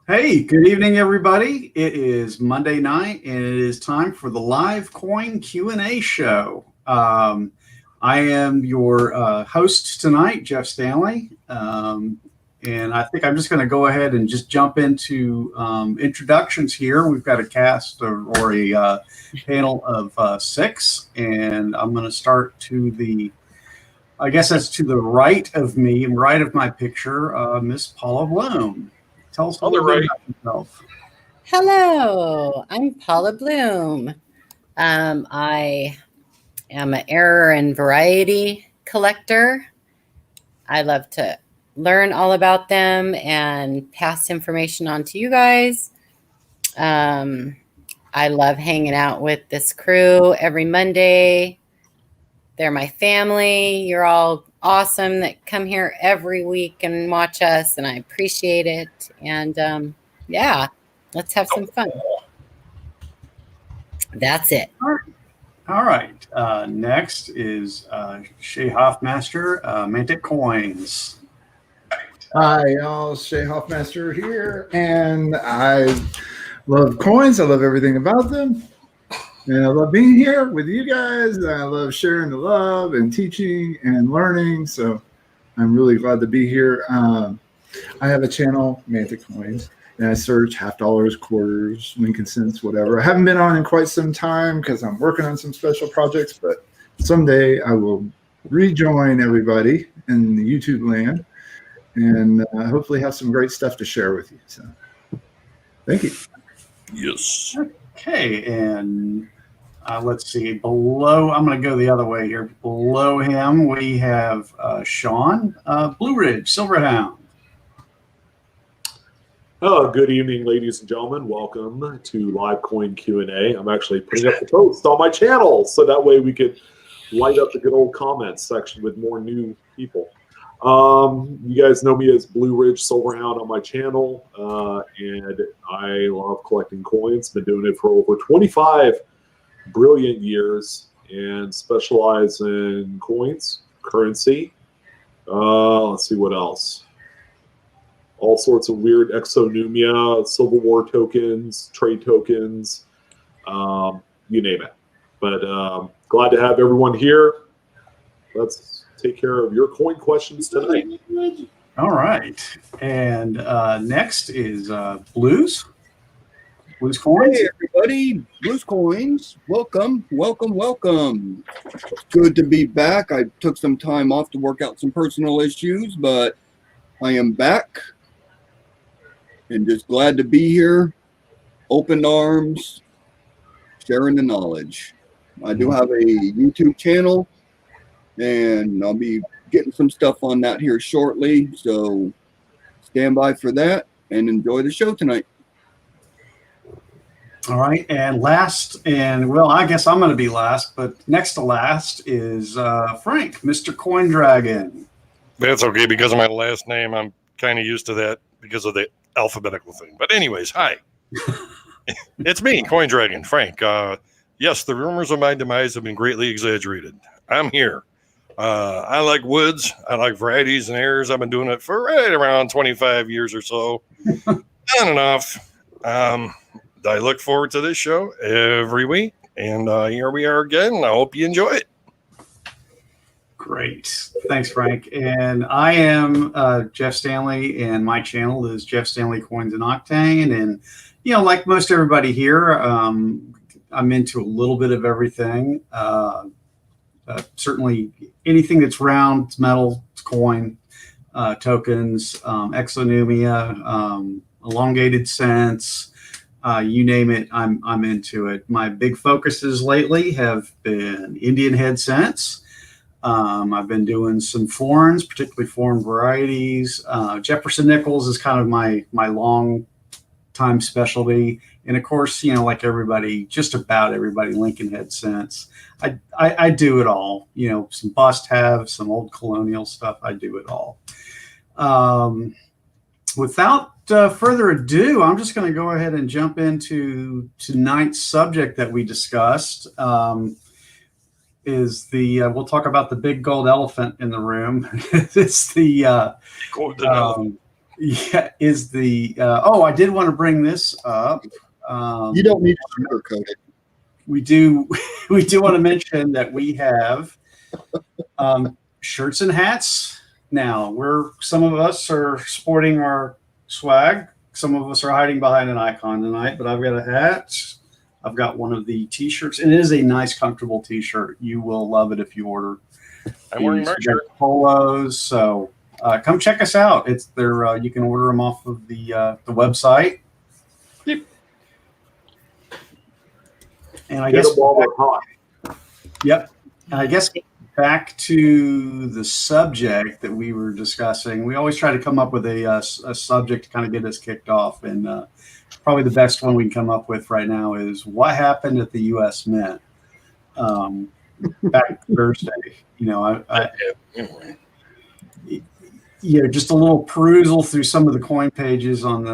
Hey, good evening, everybody. It is Monday night, and it is time for the live coin Q&A show. I am your host tonight, Jeff Stanley, and I think I'm just going to go ahead and just jump into introductions here. We've got a cast or a panel of six, and I'm going to start I guess that's to the right of me, right of my picture, Miss Paula Bloom. Tell us a little bit about yourself. Hello, I'm Paula Bloom. I am an error and variety collector. I love to learn all about them and pass information on to you guys. I love hanging out with this crew every Monday. They're my family. You're all awesome that come here every week and watch us, and I appreciate it. And yeah, let's have some fun. That's it. All right. Next is Shay Hoffmaster, Mantic Coins. Hi, y'all. Shay Hoffmaster here, and I love coins. I love everything about them, and I love being here with you guys. And I love sharing the love and teaching and learning. So I'm really glad to be here. I have a channel, Mantic Coins, and I search half dollars, quarters, Lincoln cents, whatever. I haven't been on in quite some time because I'm working on some special projects, but someday I will rejoin everybody in the YouTube land and hopefully have some great stuff to share with you. So thank you. Yes. Okay, and let's see. Below, I'm going to go the other way here. Below him, we have Sean, Blue Ridge, Silverhound. Good evening, ladies and gentlemen. Welcome to Live Coin Q&A. I'm actually putting up the post on my channel so that way we could light up the good old comments section with more new people. You guys know me as Blue Ridge Silverhound on my channel, and I love collecting coins. Been doing it for over 25 brilliant years and specialize in coins, currency. Let's see what else. All sorts of weird exonumia, Civil War tokens, trade tokens, you name it. But glad to have everyone here. Let's take care of your coin questions tonight. All right. And next is Blues Coins. Hey, everybody. Blues Coins. Welcome, welcome, welcome. It's good to be back. I took some time off to work out some personal issues, but I am back. And just glad to be here, open arms, sharing the knowledge. I do have a YouTube channel, and I'll be getting some stuff on that here shortly. So stand by for that and enjoy the show tonight. All right. And last, and well, I guess I'm going to be last, but next to last is Frank, Mr. Coin Dragon. That's okay because of my last name. I'm kind of used to that because of the alphabetical thing. But anyways, hi. It's me, Coin Dragon, Frank. Yes, the rumors of my demise have been greatly exaggerated. I'm here. I like woods. I like varieties and errors. I've been doing it for right around 25 years or so. Not enough. I look forward to this show every week. And here we are again. I hope you enjoy it. Great. Thanks, Frank. And I am Jeff Stanley, and my channel is Jeff Stanley Coins and Octane. And, you know, like most everybody here, I'm into a little bit of everything. Certainly anything that's round, metal, coin, tokens, exonumia, elongated cents, you name it, I'm into it. My big focuses lately have been Indian head cents. I've been doing some foreigns, particularly foreign varieties. Jefferson nickels is kind of my long time specialty. And of course, you know, like everybody, just about everybody, Lincoln head cents. I do it all, you know, some bust halves, some old colonial stuff. I do it all. Without further ado, I'm just going to go ahead and jump into tonight's subject that we discussed. We'll talk about the big gold elephant in the room. It's the Yeah, is the oh, I did want to bring this up. You don't need to sugarcoat it. We do we do want to mention that we have shirts and hats now. Some of us are sporting our swag. Some of us are hiding behind an icon tonight, but I've got a hat. I've got one of the t-shirts, and it is a nice, comfortable t-shirt. You will love it if you order. I'm wearing my shirt. Polos, so come check us out. It's there. You can order them off of the website. Yep. And I Get guess them while they're hot. Yep. And I guess back to the subject that we were discussing, we always try to come up with a subject to kind of get us kicked off. And probably the best one we can come up with right now is what happened at the U.S. Mint back Thursday. You know, just a little perusal through some of the coin pages on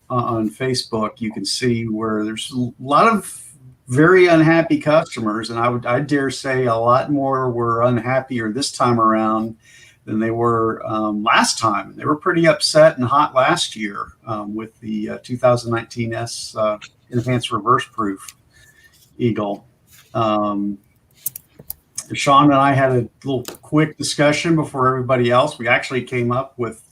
Facebook. You can see where there's a lot of very unhappy customers, and I dare say a lot more were unhappier this time around than they were last time. They were pretty upset and hot last year with the 2019 S Enhanced Reverse Proof Eagle. Sean and I had a little quick discussion before everybody else. We actually came up with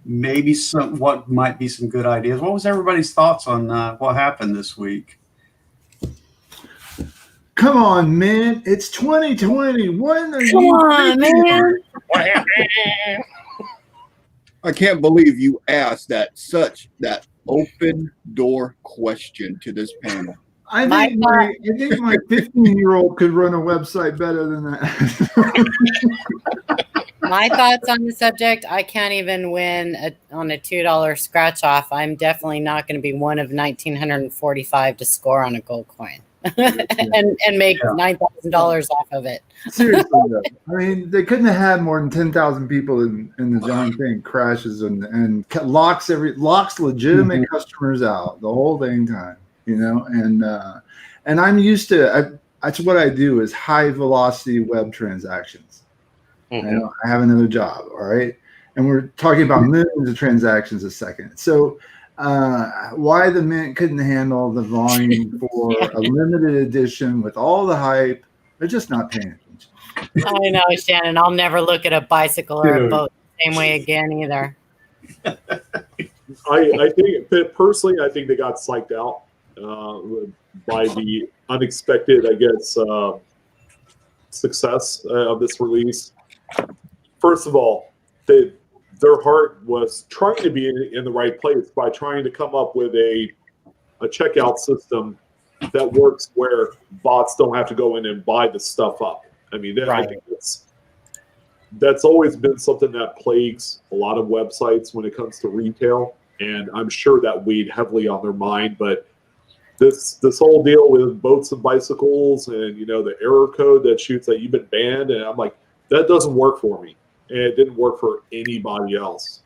maybe what might be some good ideas. What was everybody's thoughts on what happened this week? Come on, man. It's 2020. When are Come you on, thinking? man. What happened? I can't believe you asked that open door question to this panel. I think my 15-year-old could run a website better than that. My thoughts on the subject, I can't even win on a $2 scratch off. I'm definitely not going to be one of 1,945 to score on a gold coin and make $9,000 off of it. Seriously, though. I mean, they couldn't have had more than 10,000 people in the darn thing crashes and locks legitimate customers out the whole dang time, you know. And I'm used to that's what I do is high velocity web transactions. Mm-hmm. I have another job, all right? And we're talking about millions of transactions a second. So why the Mint couldn't handle the volume for a limited edition with all the hype, they're just not paying attention. I know, Shannon. I'll never look at a bicycle or a boat the same way again either. I think personally, I think they got psyched out by the unexpected, I guess, success of this release. First of all, their heart was trying to be in the right place by trying to come up with a checkout system that works where bots don't have to go in and buy the stuff up. I mean, I think that's always been something that plagues a lot of websites when it comes to retail, and I'm sure that weighed heavily on their mind. But this whole deal with boats and bicycles and the error code that shoots that you've been banned, and I'm like, that doesn't work for me. And it didn't work for anybody else.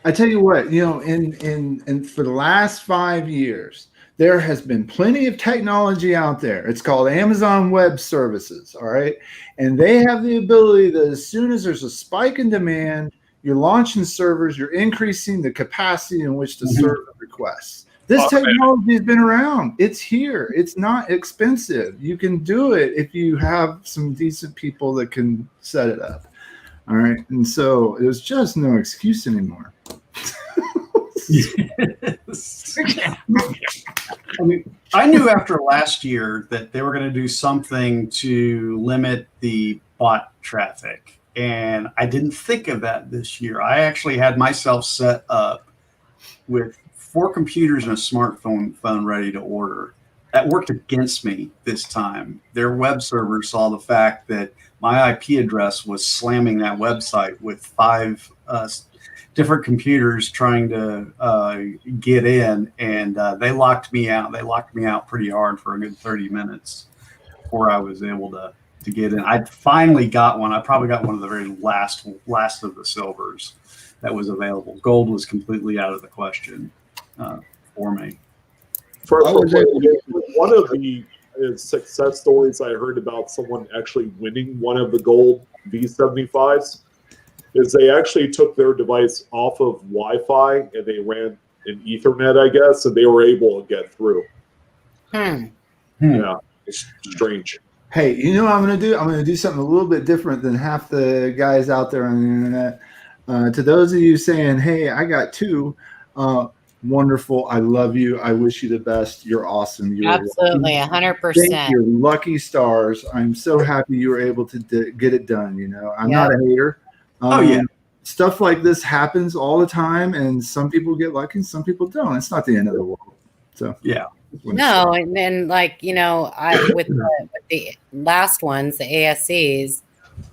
I tell you what, in for the last 5 years, there has been plenty of technology out there. It's called Amazon Web Services, all right? And they have the ability that as soon as there's a spike in demand, you're launching servers, you're increasing the capacity in which to serve the requests. This technology has been around. It's here. It's not expensive. You can do it if you have some decent people that can set it up. All right. And so there's just no excuse anymore. I knew after last year that they were going to do something to limit the bot traffic. And I didn't think of that this year. I actually had myself set up with 4 computers and a smartphone ready to order. That worked against me this time. Their web server saw the fact that my IP address was slamming that website with 5 different computers trying to get in, and they locked me out. They locked me out pretty hard for a good 30 minutes before I was able to get in. I finally got one. I probably got one of the very last of the silvers that was available. Gold was completely out of the question for me. One of the success stories I heard about someone actually winning one of the gold V75s is they actually took their device off of Wi-Fi and they ran an Ethernet, I guess, and they were able to get through. Yeah, it's strange. Hey, you know what I'm going to do? I'm going to do something a little bit different than half the guys out there on the internet. To those of you saying, hey, I got two, wonderful. I love you. I wish you the best. You're awesome. You're Absolutely, lucky. 100%. You're lucky stars. I'm so happy you were able to get it done. You know, I'm not a hater. Stuff like this happens all the time, and some people get lucky and some people don't. It's not the end of the world. So, yeah. No, and then like, you know, with the last ones, the ASCs,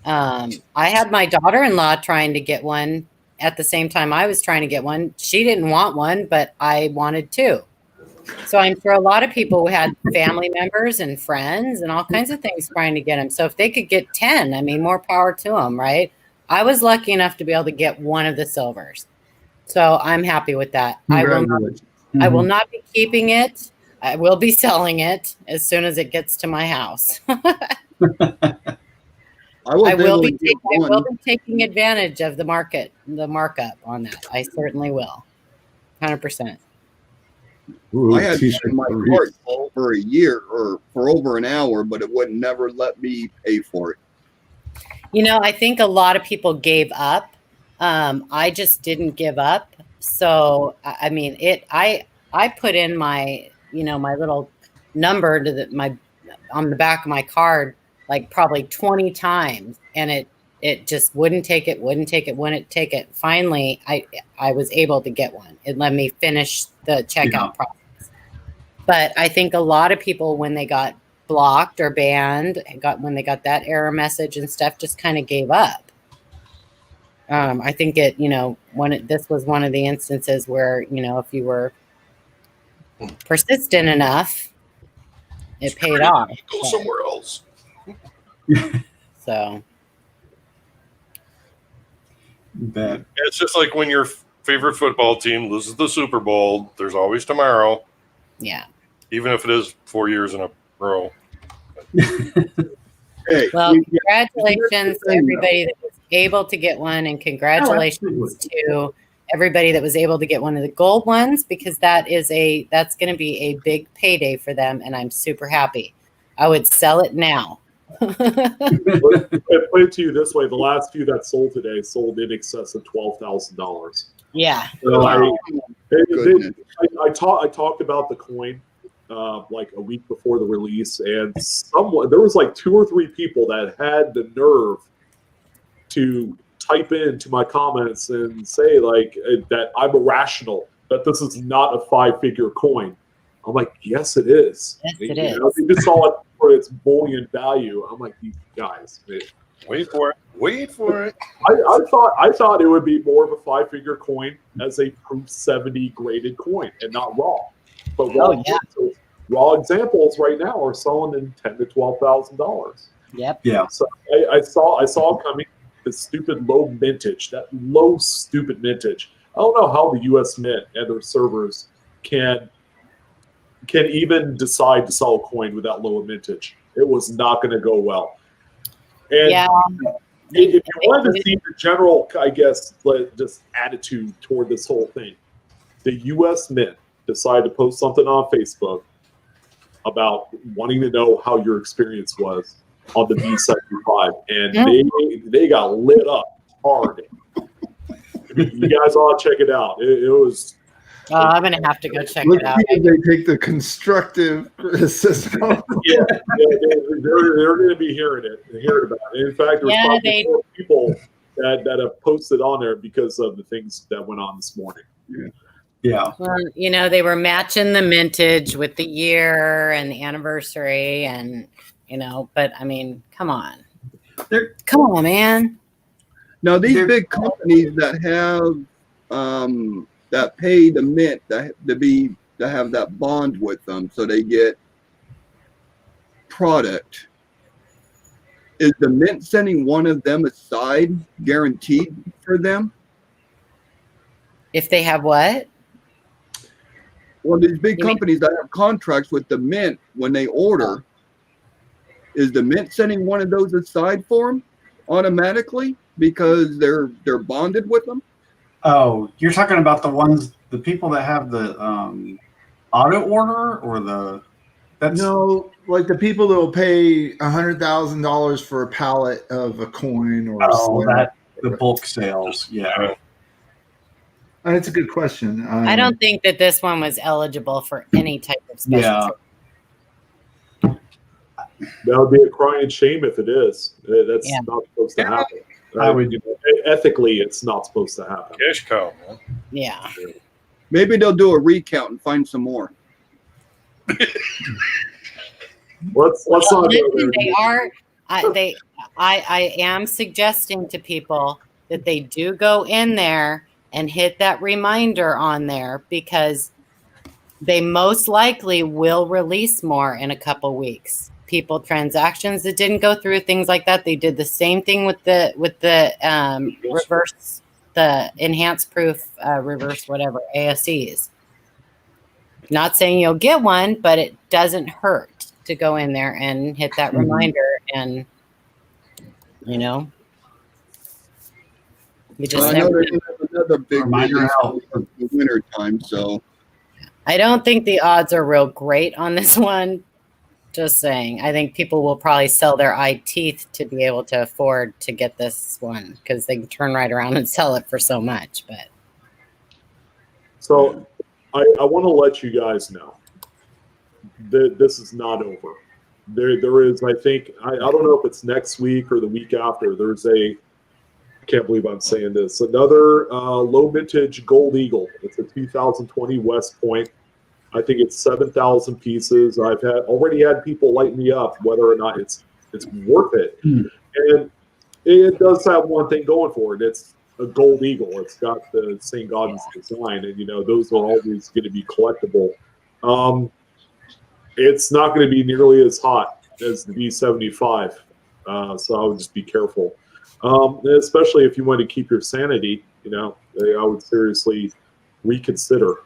I had my daughter-in-law trying to get one at the same time I was trying to get one. She didn't want one, but I wanted two. So I'm sure a lot of people who had family members and friends and all kinds of things trying to get them. So if they could get 10, I mean, more power to them, right? I was lucky enough to be able to get one of the silvers. So I'm happy with that. I will not be keeping it. I will be selling it as soon as it gets to my house. I will be taking advantage of the markup on that. I certainly will. 100%. I had it in my cart for over a year or for over an hour, but it would never let me pay for it. You know, I think a lot of people gave up. I just didn't give up. So, I mean, I put in my, you know, my little number to on the back of my card, like probably 20 times, and it just wouldn't take it. Finally, I was able to get one. It let me finish the checkout process. But I think a lot of people, when they got blocked or banned, when they got that error message and stuff, just kind of gave up. I think this was one of the instances where, you know, if you were persistent enough, it paid off. Go somewhere else. So it's just like when your favorite football team loses the Super Bowl, there's always tomorrow. Yeah. Even if it is 4 years in a row. Hey, well, congratulations to everybody that was able to get one, and congratulations to everybody that was able to get one of the gold ones, because that's going to be a big payday for them, and I'm super happy. I would sell it now. I put it to you this way: the last few that sold today sold in excess of $12,000. Yeah. So I talked about the coin like a week before the release, and there was like 2 or 3 people that had the nerve to type into my comments and say like that I'm irrational, that this is not a 5-figure coin. I'm like, yes, it is. Yes, it is. is. They just saw it for its bullion value. I'm like, these guys. Wait for it. I thought it would be more of a 5-figure coin as a Proof 70 graded coin and not raw. But raw examples right now are selling in $10,000 to $12,000. Yep. Yeah. So I saw coming the stupid low mintage, that low stupid mintage. I don't know how the U.S. Mint and their servers can even decide to sell a coin with that low mintage. It was not going to go well. And if you wanted to see the general, I guess, just attitude toward this whole thing, the U.S. Mint decided to post something on Facebook about wanting to know how your experience was on the B75, and they got lit up hard. You guys ought to check it out. It was. I'm gonna have to go check it out. They take the constructive criticism. They're going to be hearing about it. In fact, there's probably more people that have posted on there because of the things that went on this morning. Yeah. Well, you know, they were matching the mintage with the year and the anniversary, and you know, but I mean, come on, man. Now these big companies that have that pay the mint to have that bond with them, so they get product. Is the mint sending one of them aside guaranteed for them? If they have what? Well, these big companies that have contracts with the mint, when they order, is the mint sending one of those aside for them automatically? because they're bonded with them? Oh, you're talking about the people that have the auto order, or that's No, like the people that will pay $100,000 for a pallet of a coin or a slab. the bulk sales. Yeah. And it's a good question. I don't think that this one was eligible for any type of special Yeah. treatment. That would be a crying shame if it is. That's Yeah. not supposed to happen. I would- Ethically, it's not supposed to happen. Cash cow, man. Yeah. Maybe they'll do a recount and find some more. Let's not go Listen, there. they are. I am suggesting to people that they do go in there and hit that reminder on there, because they most likely will release more in a couple weeks. People transactions that didn't go through, things like that. They did the same thing with the reverse, the enhanced proof, reverse whatever ASEs. Not saying you'll get one, but it doesn't hurt to go in there and hit that reminder, and you just I know never. there's another big Reminder release out. in the winter time, so I don't think the odds are real great on this one. Just saying. I think people will probably sell their eye teeth to be able to afford to get this one, because they can turn right around and sell it for so much. But So I want to let you guys know that this is not over. There is, I think, I don't know if it's next week or the week after. I can't believe I'm saying this, another low vintage Gold Eagle. It's a 2020 West Point. I think it's 7,000 pieces. I've already had people light me up whether or not it's worth it. And it does have one thing going for it. It's a Gold Eagle. It's got the St. Gaudens design, and those are always going to be collectible. It's not going to be nearly as hot as the B75, so I would just be careful. Especially if you want to keep your sanity, I would seriously reconsider.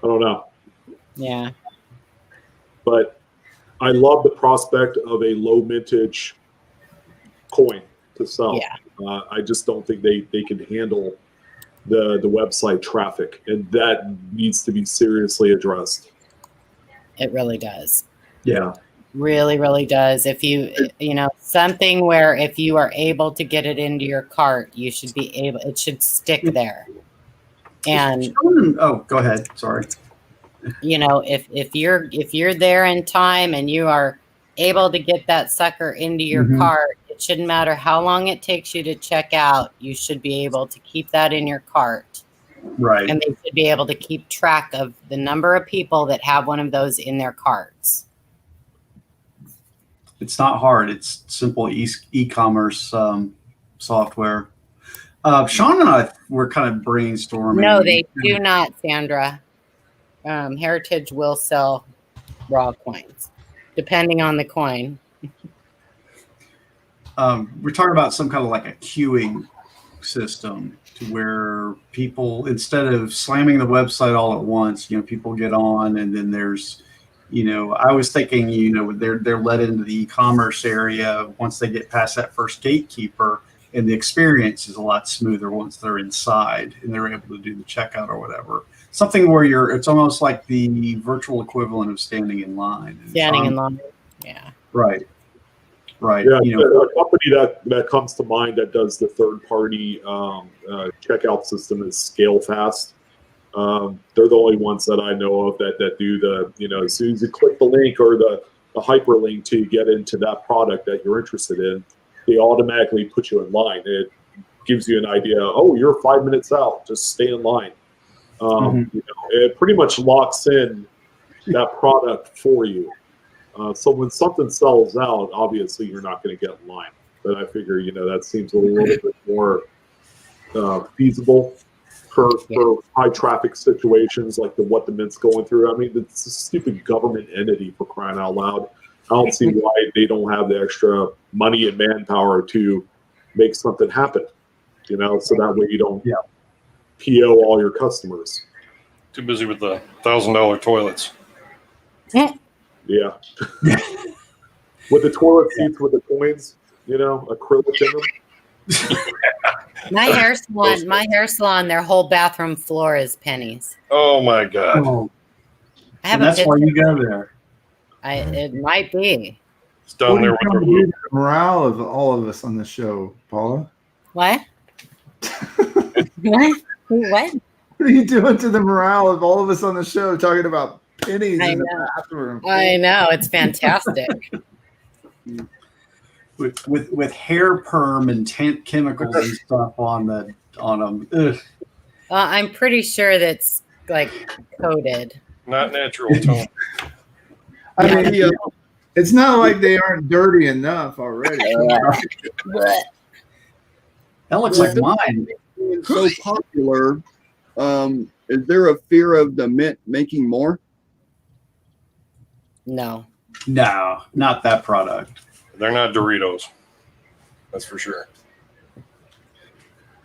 I don't know. yeah, But I love the prospect of a low mintage coin to sell. Yeah. I just don't think they can handle the website traffic, and that needs to be seriously addressed. it really does. Yeah. Really, really does. If something where if you are able to get it into your cart, you should be able. It should stick there. And Oh, go ahead. Sorry. if you're there in time and you are able to get that sucker into your cart, it shouldn't matter how long it takes you to check out. You should be able to keep that in your cart. Right. And they should be able to keep track of the number of people that have one of those in their carts. It's not hard. It's simple e-commerce software. Sean and I were kind of brainstorming. No, they do not, Sandra. Heritage will sell raw coins, depending on the coin. We're talking about some kind of like a queuing system to where people, instead of slamming the website all at once, people get on, and then there's, I was thinking, they're led into the e-commerce area once they get past that first gatekeeper, and the experience is a lot smoother once they're inside and they're able to do the checkout or whatever. Something where it's almost like the virtual equivalent of standing in line. Standing in line, yeah. Right. Right. Yeah, a company that comes to mind that does the third-party checkout system is ScaleFast. They're the only ones that I know of that do the, as soon as you click the link or the hyperlink to get into that product that you're interested in, they automatically put you in line. It gives you an idea, oh, you're 5 minutes out, just stay in line. It pretty much locks in that product for you. So when something sells out, obviously you're not going to get in line. But I figure, that seems a little bit more feasible for high traffic situations like what the Mint's going through. I mean, it's a stupid government entity, for crying out loud. I don't see why they don't have the extra money and manpower to make something happen, so that way you don't PO all your customers. Too busy with the $1,000 toilets. Yeah. With the toilet seats with the coins. acrylic in them. My hair salon, their whole bathroom floor is pennies. Oh my God. Oh, I have and a that's why picture. you go there. It might be. It's down What are there you with trying the to do roof. to the morale of all of us on the show, Paula? What? What? What? What are you doing to the morale of all of us on the show talking about pennies I in the know. bathroom? I know, it's fantastic. With hair perm and chemicals and stuff on them. Ugh. Well, I'm pretty sure that's like coated. Not natural tone. I mean, it's not like they aren't dirty enough already. But That looks like mine. Being so popular, is there a fear of the mint making more? no. No, not that product. They're not Doritos. That's for sure.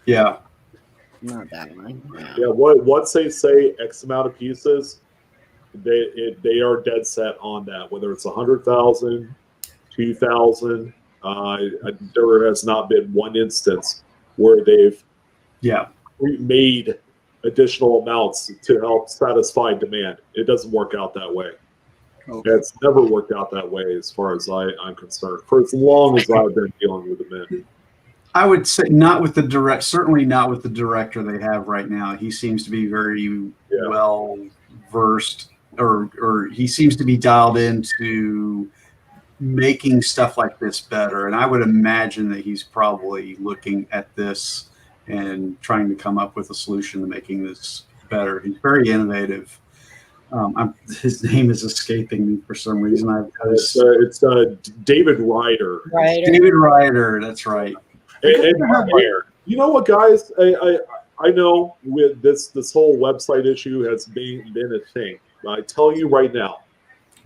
Yeah. Not that one. No. Yeah, once they say X amount of pieces, they are dead set on that. Whether it's 100,000, 2,000, there has not been one instance where they've made additional amounts to help satisfy demand. It doesn't work out that way. Okay. It's never worked out that way as far as I'm concerned. For as long as I've been dealing with the mint. I would say certainly not with the director they have right now. He seems to be very well versed, or he seems to be dialed into making stuff like this better. And I would imagine that he's probably looking at this and trying to come up with a solution to making this better. He's very innovative. His name is escaping me for some reason. It's David Ryder. David Ryder, that's right. And you know what, guys? I know with this whole website issue has been a thing. But I tell you right now,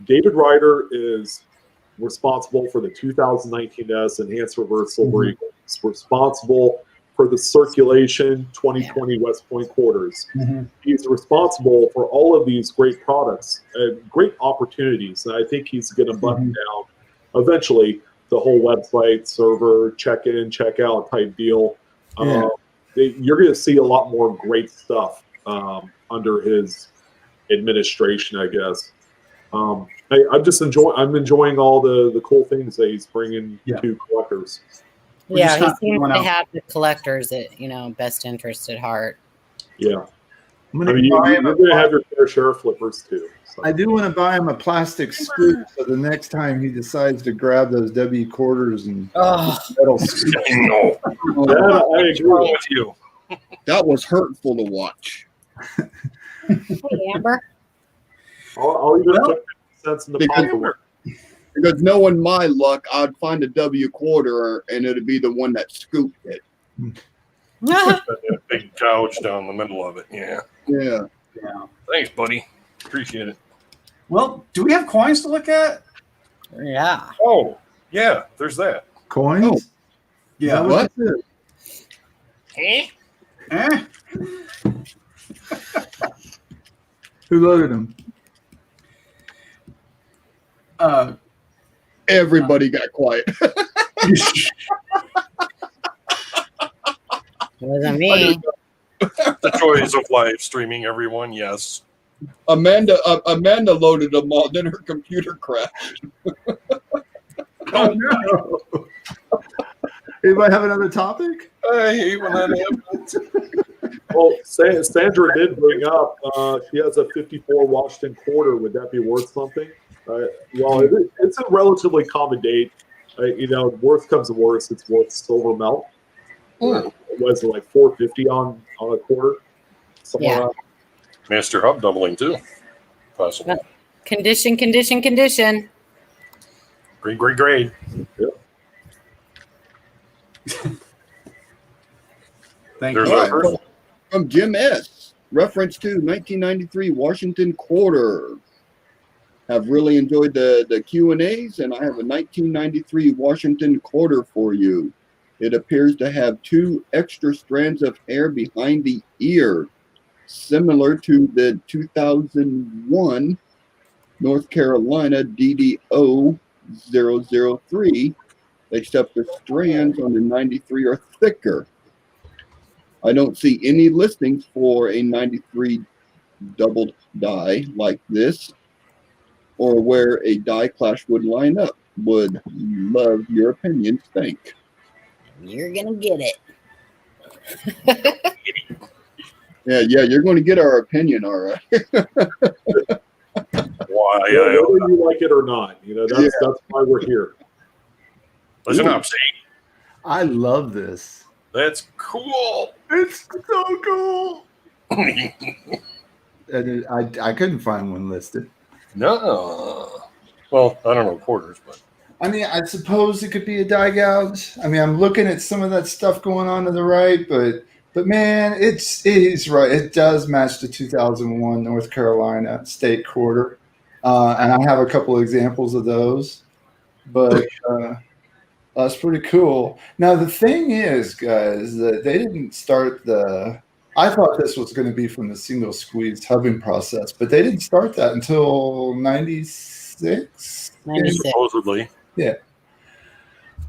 David Ryder is responsible for the 2019S Enhanced Reverse Silver Eagle. He's responsible for the Circulation 2020 West Point Quarters. He's responsible for all of these great products and great opportunities. And I think he's going to button down eventually the whole website, server, check in, check out type deal. You're going to see a lot more great stuff under his administration, I guess. I'm enjoying all the cool things that he's bringing to collectors. Yeah, he seems to have the collectors at best interest at heart. Yeah, you're going to have your fair share of flippers too. So. I do want to buy him a plastic scoop so the next time he decides to grab those W quarters and metal scoop. I agree with you. That was hurtful to watch. Hey, Amber. I'll even put cents in the pocket. Because knowing my luck, I'd find a W quarter and it'd be the one that scooped it. That big gouge down the middle of it. Yeah. Thanks, buddy. Appreciate it. Well, do we have coins to look at? Yeah. Oh, yeah. There's that. Coins? Yeah. What? Who loaded them? Everybody got quiet. Wasn't me. The joys of live streaming, everyone. Yes. Amanda loaded them all, then her computer crashed. Oh no! Anybody have another topic? I hate when that happens. Well, Sandra did bring up she has a 54 Washington quarter. Would that be worth something? Well, it's a relatively common date. Worst comes to worst, it's worth silver melt. Was it like $4.50 on a quarter? Yeah. Master Hub doubling too. Possible. Condition. Grade. Yep. Thank There's you. our first. From Jim S. Reference to 1993 Washington quarter. Have really enjoyed the Q&As, and I have a 1993 Washington quarter for you. It appears to have 2 extra strands of hair behind the ear, similar to the 2001 North Carolina DDO 003 except the strands on the 93 are thicker. I don't see any listings for a 93 doubled die like this, or where a die clash would line up. Would love your opinions. Thank. You're gonna get it. Yeah, you're going to get our opinion, all right. Why? Whether you like it or not, that's why we're here. Listen up, see? I love this. That's cool. It's so cool. And I couldn't find one listed. No. Well, I don't know quarters, but I mean, I suppose it could be a die gouge. I mean, I'm looking at some of that stuff going on to the right, but man, it is right. It does match the 2001 North Carolina state quarter, and I have a couple of examples of those. But that's pretty cool. Now the thing is, guys, that they didn't start the. I thought this was going to be from the single squeeze hubbing process, but they didn't start that until 96. 96. supposedly. Yeah.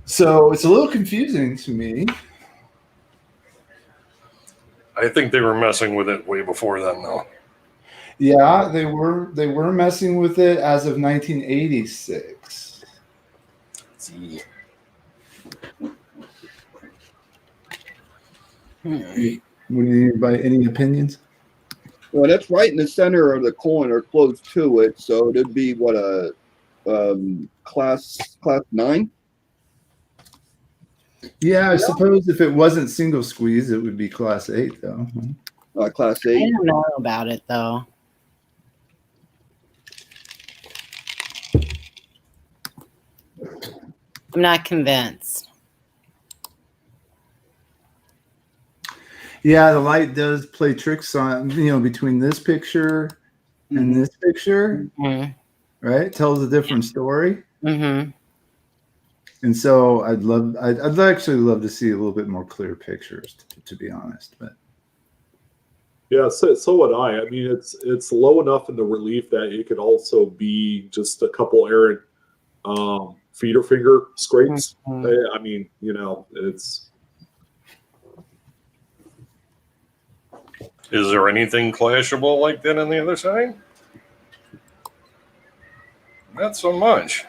So it's a little confusing to me. I think they were messing with it way before then, though. Yeah, they were messing with it as of 1986. Let's see. What do you need by any opinions? Well, that's right in the center of the coin or close to it, so it'd be what a class 9. Yeah, I suppose if it wasn't single squeeze, it would be class 8, though. Class I 8. don't know about it though. I'm not convinced. Yeah, the light does play tricks on, between this picture and this picture, Mm-hmm. right? It tells a different story. Mm-hmm. And so I'd actually love to see a little bit more clear pictures, to be honest. But Yeah, so would I. I mean, it's low enough in the relief that it could also be just a couple errant feeder finger scrapes. Mm-hmm. I mean, it's. Is there anything clashable like that on the other side? Not so much.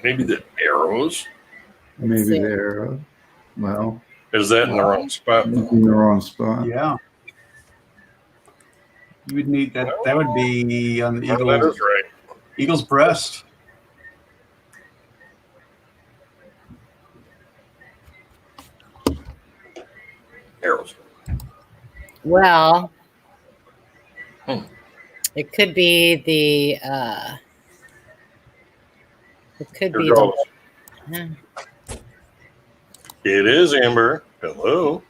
Maybe the arrows. maybe they're, well, Is that in the wrong spot? in the wrong spot. Yeah. You would need that. That would be on the Oh, that is right. eagle's breast. Arrows. Well, it could be the. It could Here be goes. the. It is Amber. Hello.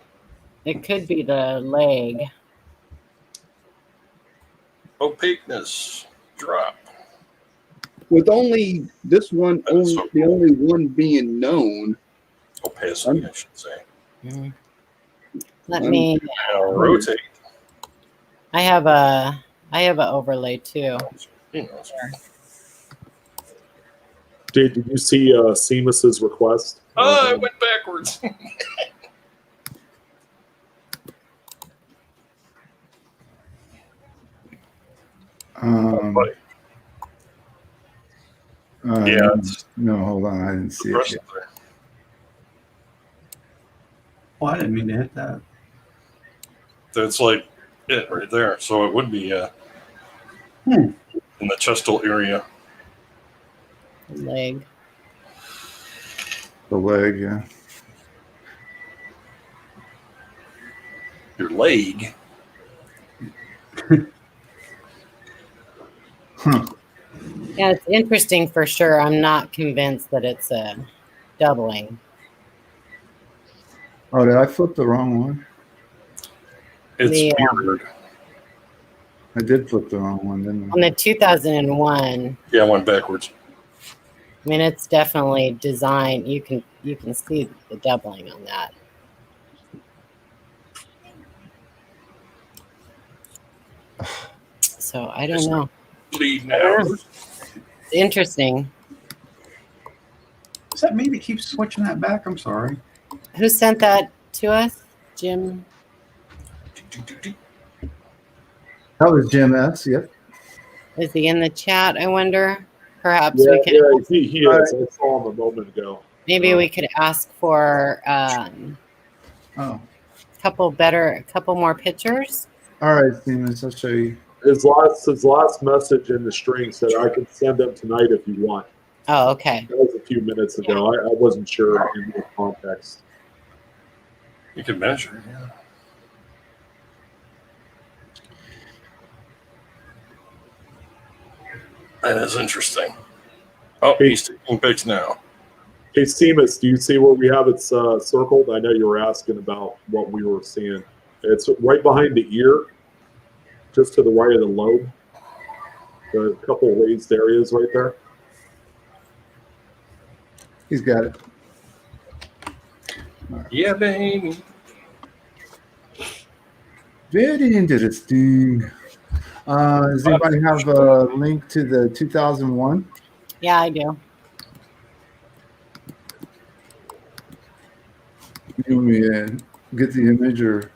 It could be the leg. Opaqueness. Drop. With only this one, the only one being known. Opacity, I should say. Mm. Let me. Now rotate. I have a overlay too. He knows. Did you see Seamus's request? Oh, I went backwards. Buddy. Yeah, No, hold on. I didn't see it yet. Oh, I didn't mean to hit that. That's like it right there. So it would be in the chestal area. Leg. The leg, yeah. Your leg. Yeah, it's interesting for sure. I'm not convinced that it's a doubling. Oh, did I flip the wrong one? It's weird. I did flip the wrong one, didn't I? On the 2001, Yeah, I went backwards. I mean, it's definitely designed. You can see the doubling on that. So I don't know. Bleed now. It's interesting. Is that me that keeps switching that back? I'm sorry. Who sent that to us? Jim? That was Jim S. Yep. Is he in the chat, I wonder? Perhaps Yeah, we could yeah, he is. I saw him a moment ago. maybe we could ask for Oh. a couple more pictures. All right, Stevens, I'll show you. His last message in the string said, "I can send them tonight if you want." Oh, okay. That was a few minutes ago. I wasn't sure in the context. You can measure, yeah. That is interesting. Oh, he's taking pics now. Hey, Seamus, do you see where we have it circled? I know you were asking about what we were seeing. It's right behind the ear, just to the right of the lobe. The couple of raised areas right there. He's got it. Yeah, baby. Very interesting. Does anybody have a link to the 2001? Yeah, I do. You want me to get the image or?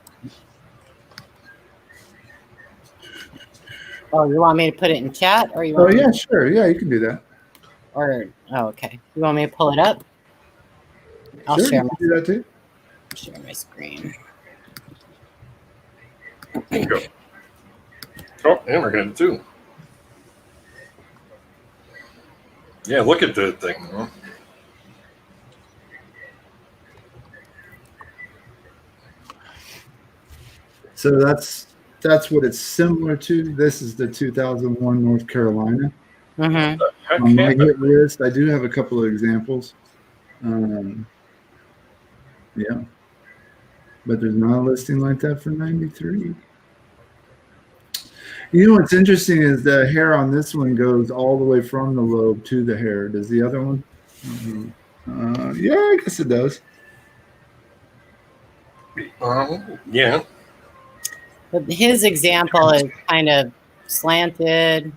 Oh, you want me to put it in chat, or you Oh want me yeah, sure. Yeah, you can do that. okay. You want me to pull it up? I'll Sure, share you can do that too. my screen. There you go. Oh, and we're going to too. Yeah, look at that thing. Huh? So that's what it's similar to. This is the 2001 North Carolina. Mm-hmm. Heck On my yeah. hit list, I do have a couple of examples. Yeah, but there's not a listing like that for 93. You know what's interesting is the hair on this one goes all the way from the lobe to the hair. Does the other one? Yeah, I guess it does. Yeah. But his example is kind of slanted,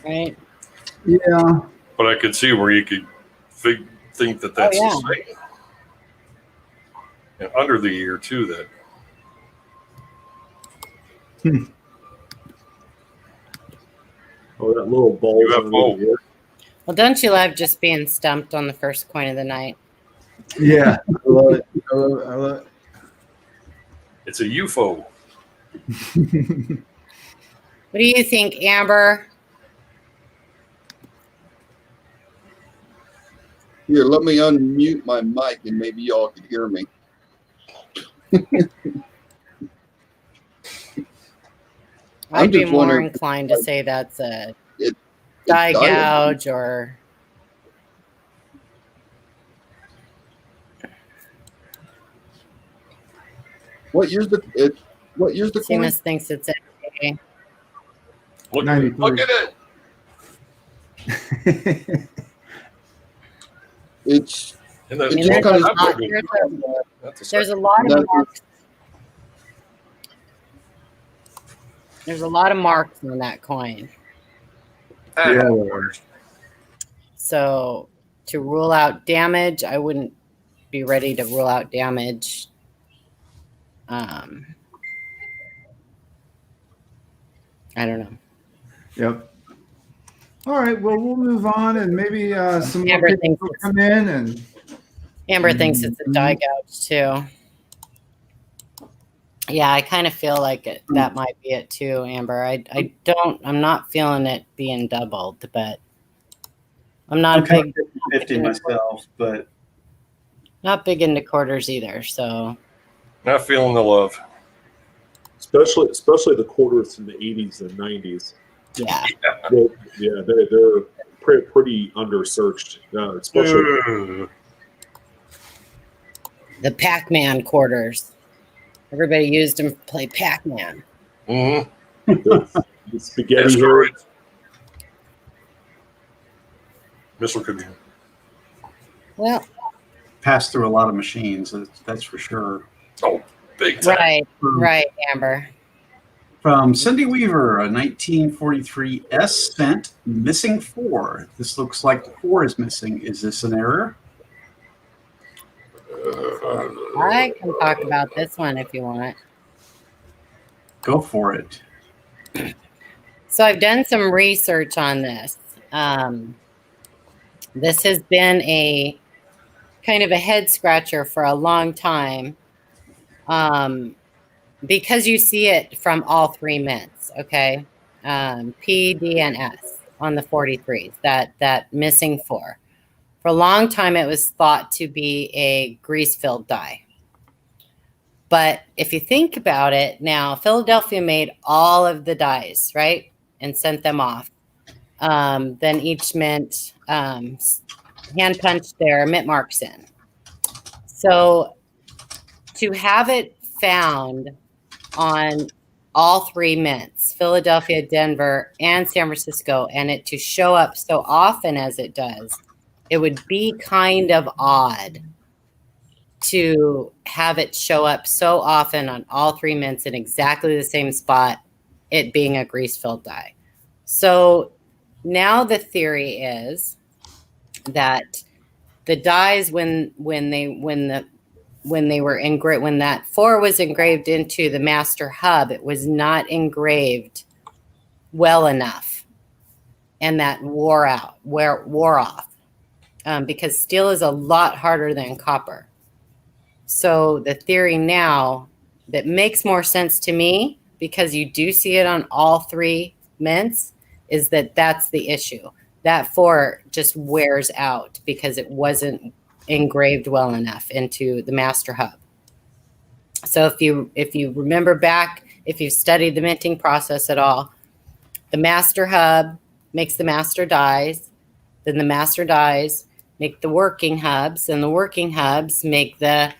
right? Yeah. But I could see where you could think that that's yeah. the same. And under the ear, too, that. Oh, that little bulge UFO. under the ear. Well, don't you love just being stumped on the first coin of the night? Yeah. I love it. I love it. It's a UFO. What do you think, Amber? Here, let me unmute my mic and maybe y'all can hear me. I'd be just more wondering- inclined to say that's a It's dye diode. gouge or What year's the coin? Seamus thinks it's a Look 93. at it. It's And that, I mean, It's there's, kind a of- lot, there's a lot of marks. There's a lot of marks on that coin. Yeah. So to rule out damage, I wouldn't be ready to rule out damage. I don't know. Yep. All right. Well, we'll move on, and maybe some more Amber people thinks will it's- come in. And Amber thinks it's a dye gouge too. Yeah, I kind of feel like that might be it too, Amber. I'm not feeling it being doubled, but I'm not I'm kind big, of 50 myself, but not big into quarters either. So not feeling the love. Especially the quarters in the 80s and 90s. yeah, They're pretty undersearched, especially. the Pac-Man quarters. Everybody used them to play Pac-Man. Mm-hmm. The spaghetti here. Asteroids. Missile command. Well, passed through a lot of machines. That's for sure. Oh, big time. right, Amber. From Cindy Weaver, a 1943 S cent, missing 4. This looks like the 4 is missing. Is this an error? I can talk about this one if you want. Go for it. So I've done some research on this. This has been a kind of a head scratcher for a long time, because you see it from all 3 mints, okay? P, D, and S on the 43s, that missing 4. For a long time, it was thought to be a grease-filled die. But if you think about it, now Philadelphia made all of the dies, right? And sent them off. Then each mint hand punched their mint marks in. So to have it found on all 3 mints, Philadelphia, Denver, and San Francisco, and it to show up so often as it does, it would be kind of odd to have it show up so often on all 3 mints in exactly the same spot, it being a grease-filled die. So now the theory is that the dies when that 4 was engraved into the master hub, it was not engraved well enough, and that wore off, because steel is a lot harder than copper. So the theory now that makes more sense to me, because you do see it on all 3 mints, is that that's the issue. That 4 just wears out because it wasn't engraved well enough into the master hub. So if you remember back, if you've studied the minting process at all, the master hub makes the master dies, then the master dies make the working hubs, and the working hubs make the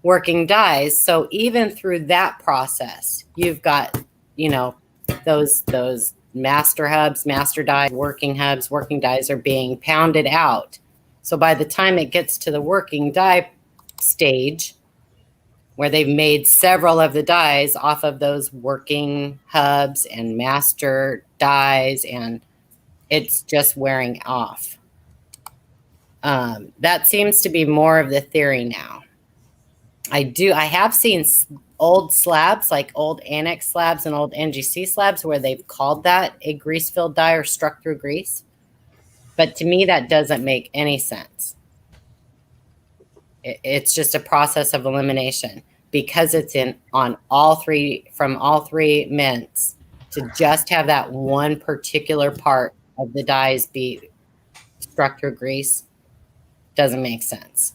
working dies. So even through that process, you've got, those master hubs, master dies, working hubs, working dies are being pounded out. So by the time it gets to the working die stage, where they've made several of the dies off of those working hubs and master dies, and it's just wearing off. That seems to be more of the theory now. I have seen old slabs, like old annex slabs and old NGC slabs, where they've called that a grease-filled die or struck through grease. But to me, that doesn't make any sense. It's just a process of elimination, because it's from all 3 mints, to just have that one particular part of the dies be struck through grease doesn't make sense.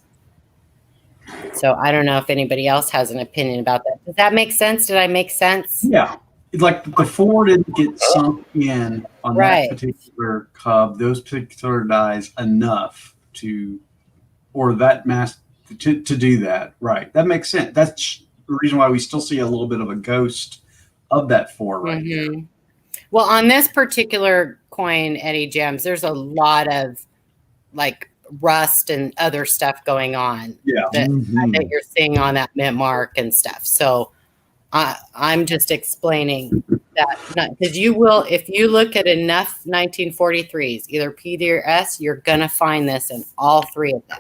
So I don't know if anybody else has an opinion about that. Does that make sense? Did I make sense? Yeah. It's like the 4 didn't get sunk in on that particular hub, those particular dies enough to do that. Right. That makes sense. That's the reason why we still see a little bit of a ghost of that 4 right there. Well, on this particular coin, Eddie Gems, there's a lot of like rust and other stuff going on that you're seeing on that mint mark and stuff. So I'm just explaining that, because you will, if you look at enough 1943s, either P, D, or S, you're going to find this in all 3 of them.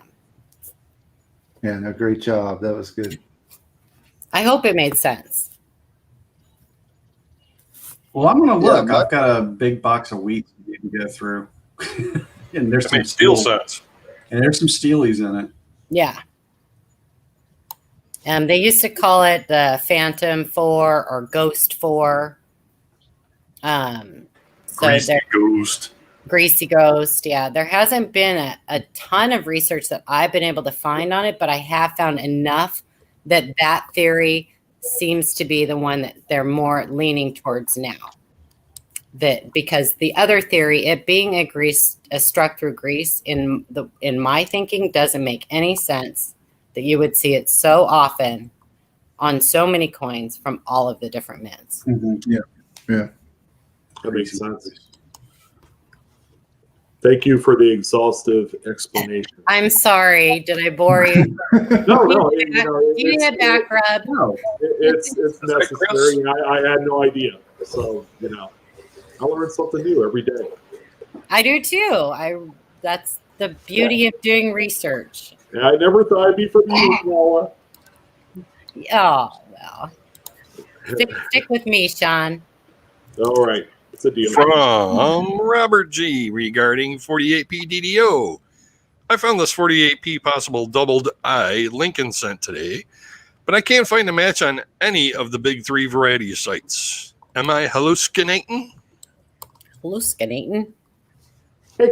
Yeah, no, great job. That was good. I hope it made sense. Well, I'm going to look. I've got a big box of wheat you can go through. And there's some steel sets. And there's some steelies in it. Yeah. They used to call it the Phantom 4 or Ghost 4. Greasy Ghost. Greasy Ghost, yeah. There hasn't been a ton of research that I've been able to find on it, but I have found enough that theory seems to be the one that they're more leaning towards now. That because the other theory, it being a struck through grease, in my thinking, doesn't make any sense that you would see it so often on so many coins from all of the different mints. Mm-hmm. Yeah. That makes sense. Thank you for the exhaustive explanation. I'm sorry. Did I bore you? No. You need a back rub. No, it's necessary. I had no idea. So, I learn something new every day. I do too. That's the beauty of doing research. And I never thought I'd be from you, Noah. Oh, well. Stick with me, Sean. All right. It's a deal. From Robert G regarding 48p DDO. I found this 48p possible doubled eye Lincoln sent today, but I can't find a match on any of the big 3 variety sites. Am I hallucinating? Hallucinating. Hey.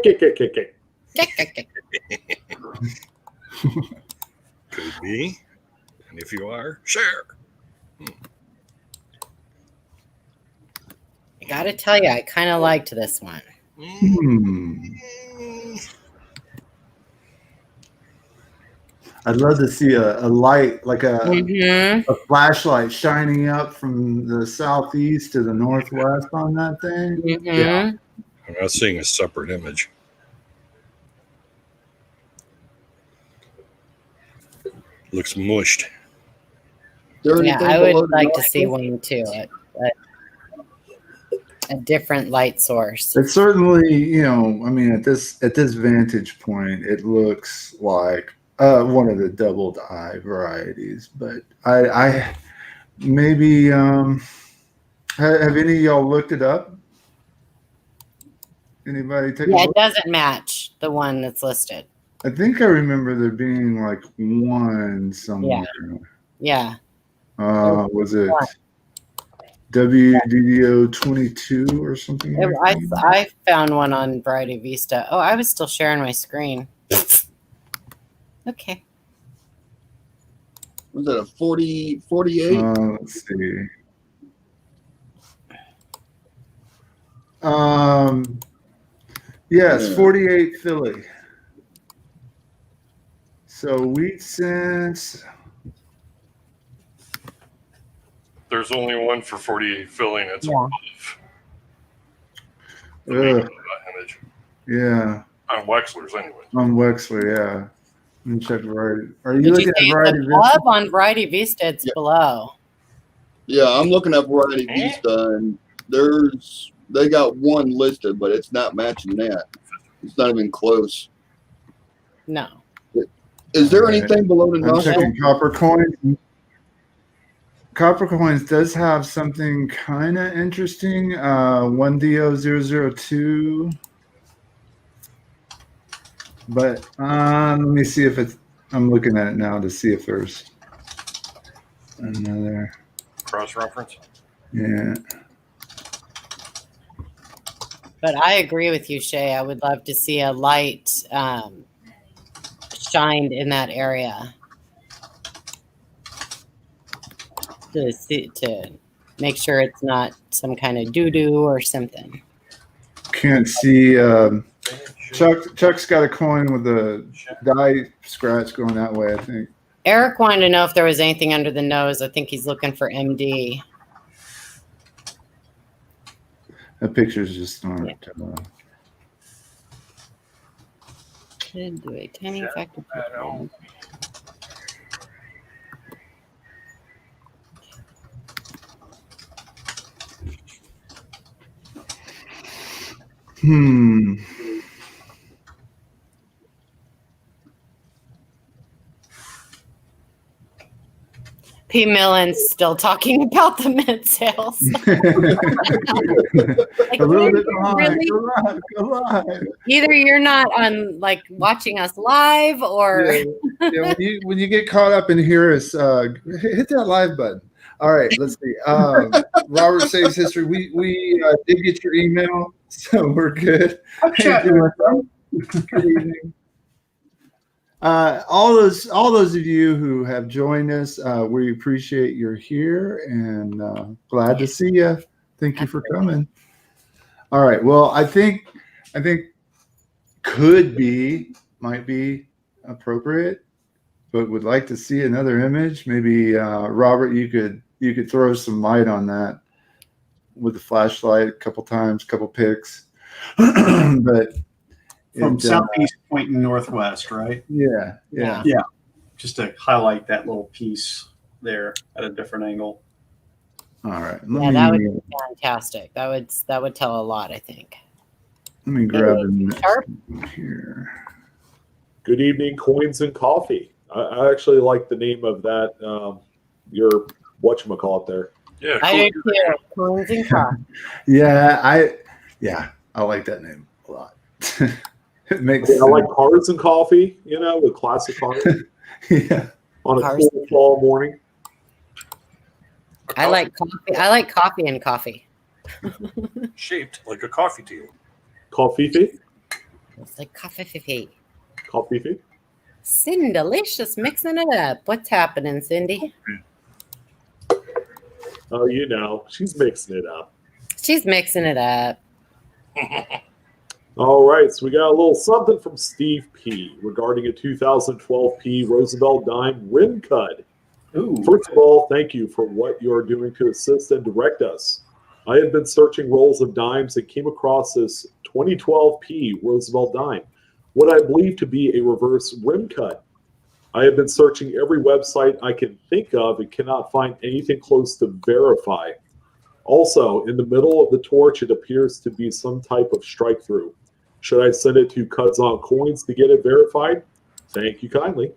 Could be. And if you are, share. I gotta tell you, I kind of liked this one. I'd love to see a light, like a Mm-hmm. flashlight shining up from the southeast to the northwest on that thing. Mm-hmm. Yeah. I'm not seeing a separate image. Looks mushed. Yeah, I would like to see one too. A different light source. It's certainly, at this vantage point, it looks like one of the doubled eye varieties. But I maybe have any of y'all looked it up? Anybody take a look? It doesn't match the one that's listed. I think I remember there being like one somewhere. Yeah. Was it WDDO 22 or something? I found one on Variety Vista. Oh, I was still sharing my screen. Okay. Was it a 48? Let's see. Yes, 48 Philly. So wheat cents. There's only one for 48 filling. It's Yeah. above image. Yeah. On Wexler's anyway. On Wexler, yeah. Let me check Variety. Are you Did looking you at say Variety it's Vista? above on Variety Vista? It's below. Yeah, I'm looking at Variety Vista, and they got one listed, but it's not matching that. It's not even close. No. Is there anything below the I'm nostril? checking Copper Coins. Copper Coins does have something kind of interesting. 1DO002. But let me see if it's. I'm looking at it now to see if there's another. Cross reference. Yeah. But I agree with you, Shay. I would love to see a light shined in that area to make sure it's not some kind of doo-doo or something. Can't see. Chuck's got a coin with a die scratch going that way, I think. Eric wanted to know if there was anything under the nose. I think he's looking for MD. That picture's just not. Should do a tiny effect. P. Millen's still talking about the mid sales. A little bit behind. Go live. Either you're not on watching us live or Yeah, when you get caught up and hear us, hit that live button. All right, let's see. Robert Saves History. We did get your email, so we're good. Good evening. All those of you who have joined us, we appreciate you're here and glad to see you. Thank you for coming. All right. Well, I think might be appropriate, but would like to see another image. Maybe Robert, you could throw some light on that with the flashlight a couple times, couple pics, but. From southeast pointing northwest, right? Yeah. Just to highlight that little piece there at a different angle. All right. Yeah, that would be fantastic. That would tell a lot, I think. Let me grab the next Sharp. one here. Good evening, Coins and Coffee. I actually like the name of that. Your whatchamacallit there. Yeah, I cool. do too. Coins and coffee. Yeah, I like that name a lot. It makes I like cars and coffee, with classic cars yeah. on a Cars. cool fall morning. I like coffee. I like coffee and coffee. Shaped like a coffee table. Coffee fee? It's like coffee. Coffee fee? Cindy, delicious, mixing it up. What's happening, Cindy? Oh, she's mixing it up. She's mixing it up. All right, so we got a little something from Steve P. regarding a 2012 P Roosevelt Dime rim cut. Ooh. First of all, thank you for what you're doing to assist and direct us. I have been searching rolls of dimes and came across this 2012 P Roosevelt dime, what I believe to be a reverse rim cut. I have been searching every website I can think of and cannot find anything close to verify. Also, in the middle of the torch, it appears to be some type of strike through. Should I send it to Cuds on Coins to get it verified? Thank you kindly.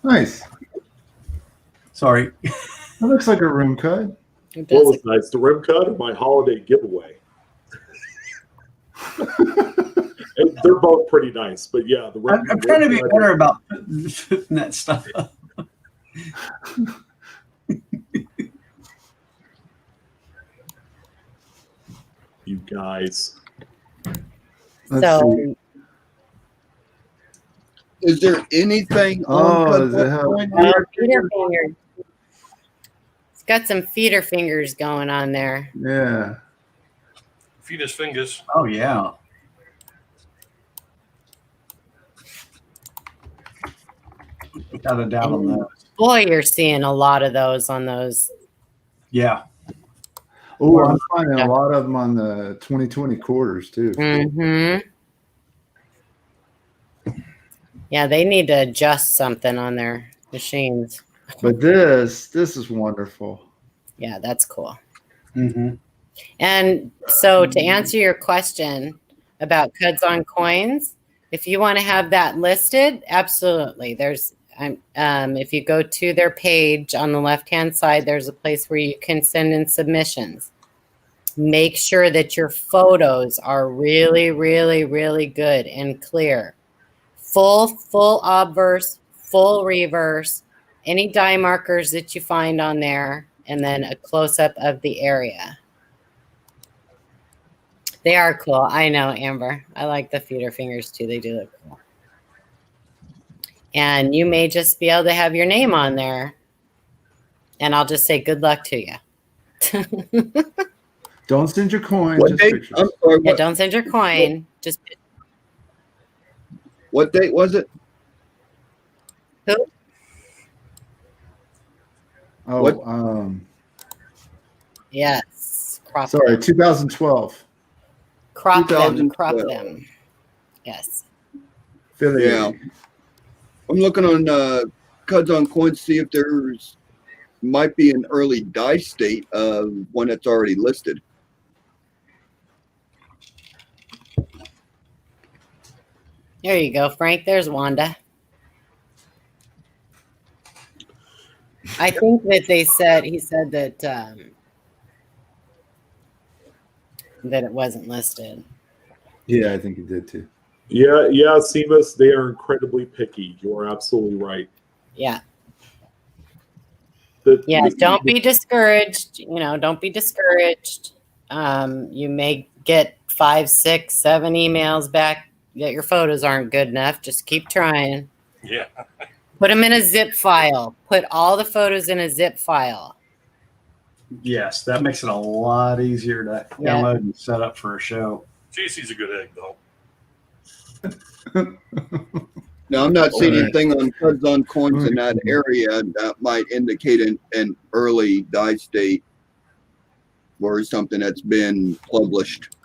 Nice. Sorry. That looks like a room cut. It What does was nice, the rim cut or my holiday giveaway? And they're both pretty nice, but yeah, the rim. I'm trying to be better about fitting that stuff up. You guys. Let's so see. Is there anything Oh, on Cuds does it on have- Coins? feeder fingers. It's got some feeder fingers going on there. Yeah. Fetus fingers. Oh, yeah. Without a doubt on that. Boy, you're seeing a lot of those on those. Yeah. Oh, I'm finding a lot of them on the 2020 quarters too. Mm-hmm. Yeah, they need to adjust something on their machines. But this is wonderful. Yeah, that's cool. Mm-hmm. And so to answer your question about Cuds on Coins, if you want to have that listed, absolutely. There's if you go to their page on the left-hand side, there's a place where you can send in submissions. Make sure that your photos are really, really, really good and clear. Full obverse, full reverse, any dye markers that you find on there, and then a close-up of the area. They are cool. I know, Amber. I like the feeder fingers too. They do look cool. And you may just be able to have your name on there. And I'll just say good luck to you. Don't send your coin. What Just date? pictures. I'm sorry. Yeah, don't send your coin. Just What date was it? who? Oh, What? Yes. Crop sorry, them. 2012. Crop them. 2012. Crop them. Yes. Philly. Yeah. I'm looking on Cuds on Coins to see if there's might be an early dye state of one that's already listed. There you go, Frank. There's Wanda. I think that he said that that it wasn't listed. Yeah, I think he did too. Yeah, Seamus, they are incredibly picky. You are absolutely right. Yeah. Yeah, Don't be discouraged. Don't be discouraged. You may get 5, 6, 7 emails back that your photos aren't good enough. Just keep trying. Yeah. Put them in a zip file. Put all the photos in a zip file. Yes, that makes it a lot easier to Yeah. download and set up for a show. JC's a good egg, though. Now, I'm not seeing Alright. anything on Cuds on Coins in that area that might indicate an early dye state. or something that's been published.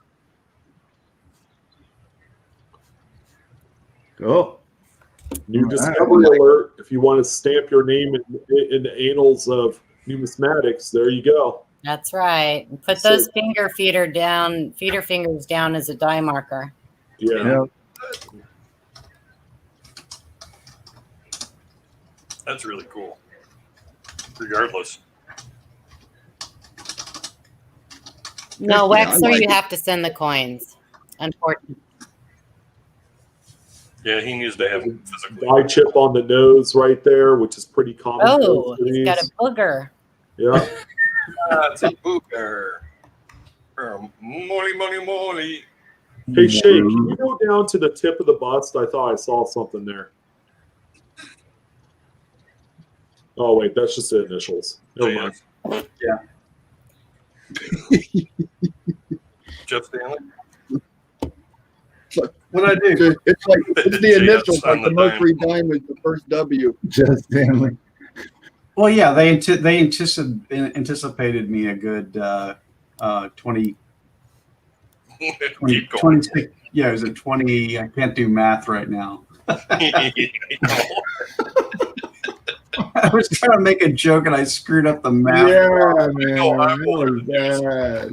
Cool. New All right. discovery alert. If you want to stamp your name in the annals of numismatics, there you go. That's right. Put those feeder fingers down as a die marker. Yeah. That's really cool. Regardless. No, Yeah, I Wexler, like you it. have to send the coins. Unfortunately. Yeah, he needs to have it physically. Dye chip on the nose right there, which is pretty common. Oh, he's got a booger. Yeah. That's a booger. Molly. Hey, Shay, can you go down to the tip of the bust? I thought I saw something there. Oh, wait, that's just the initials. Never mind. Jeff Stanley? What I do? It's like it's the initials, on like the the Mercury dime is the first W. Just Stanley. Well, yeah, they anticipated me a good 20, Keep going. 26. Yeah, it was a 20. I can't do math right now. I was trying to make a joke and I screwed up the math. Yeah, man. That was bad.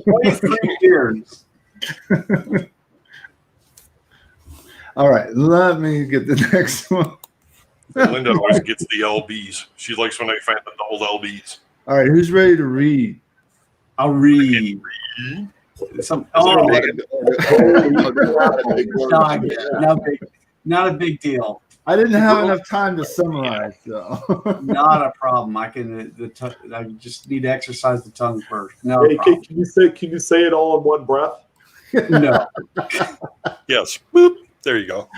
23 years. All right, let me get the next one. Linda always gets the LBs. She likes when I find the old LBs. All right, who's ready to read? I'll read. Not a big deal. I didn't have enough time to summarize, so. Not a problem. I just need to exercise the tongue first. No Hey, problem. can you say it all in one breath? No. Yes. Boop. There you go.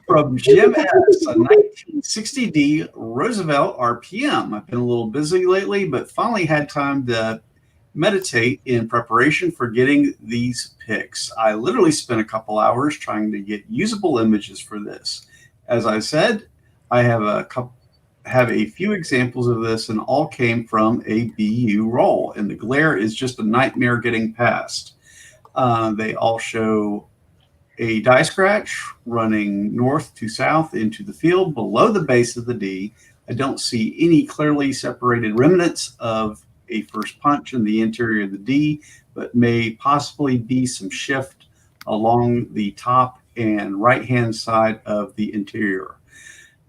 From Jim S., a 1960D Roosevelt RPM. I've been a little busy lately, but finally had time to meditate in preparation for getting these pics. I literally spent a couple hours trying to get usable images for this. As I said, I have a few examples of this, and all came from a BU roll, and the glare is just a nightmare getting past. They all show a die scratch running north to south into the field below the base of the D. I don't see any clearly separated remnants of a first punch in the interior of the D, but may possibly be some shift along the top and right-hand side of the interior.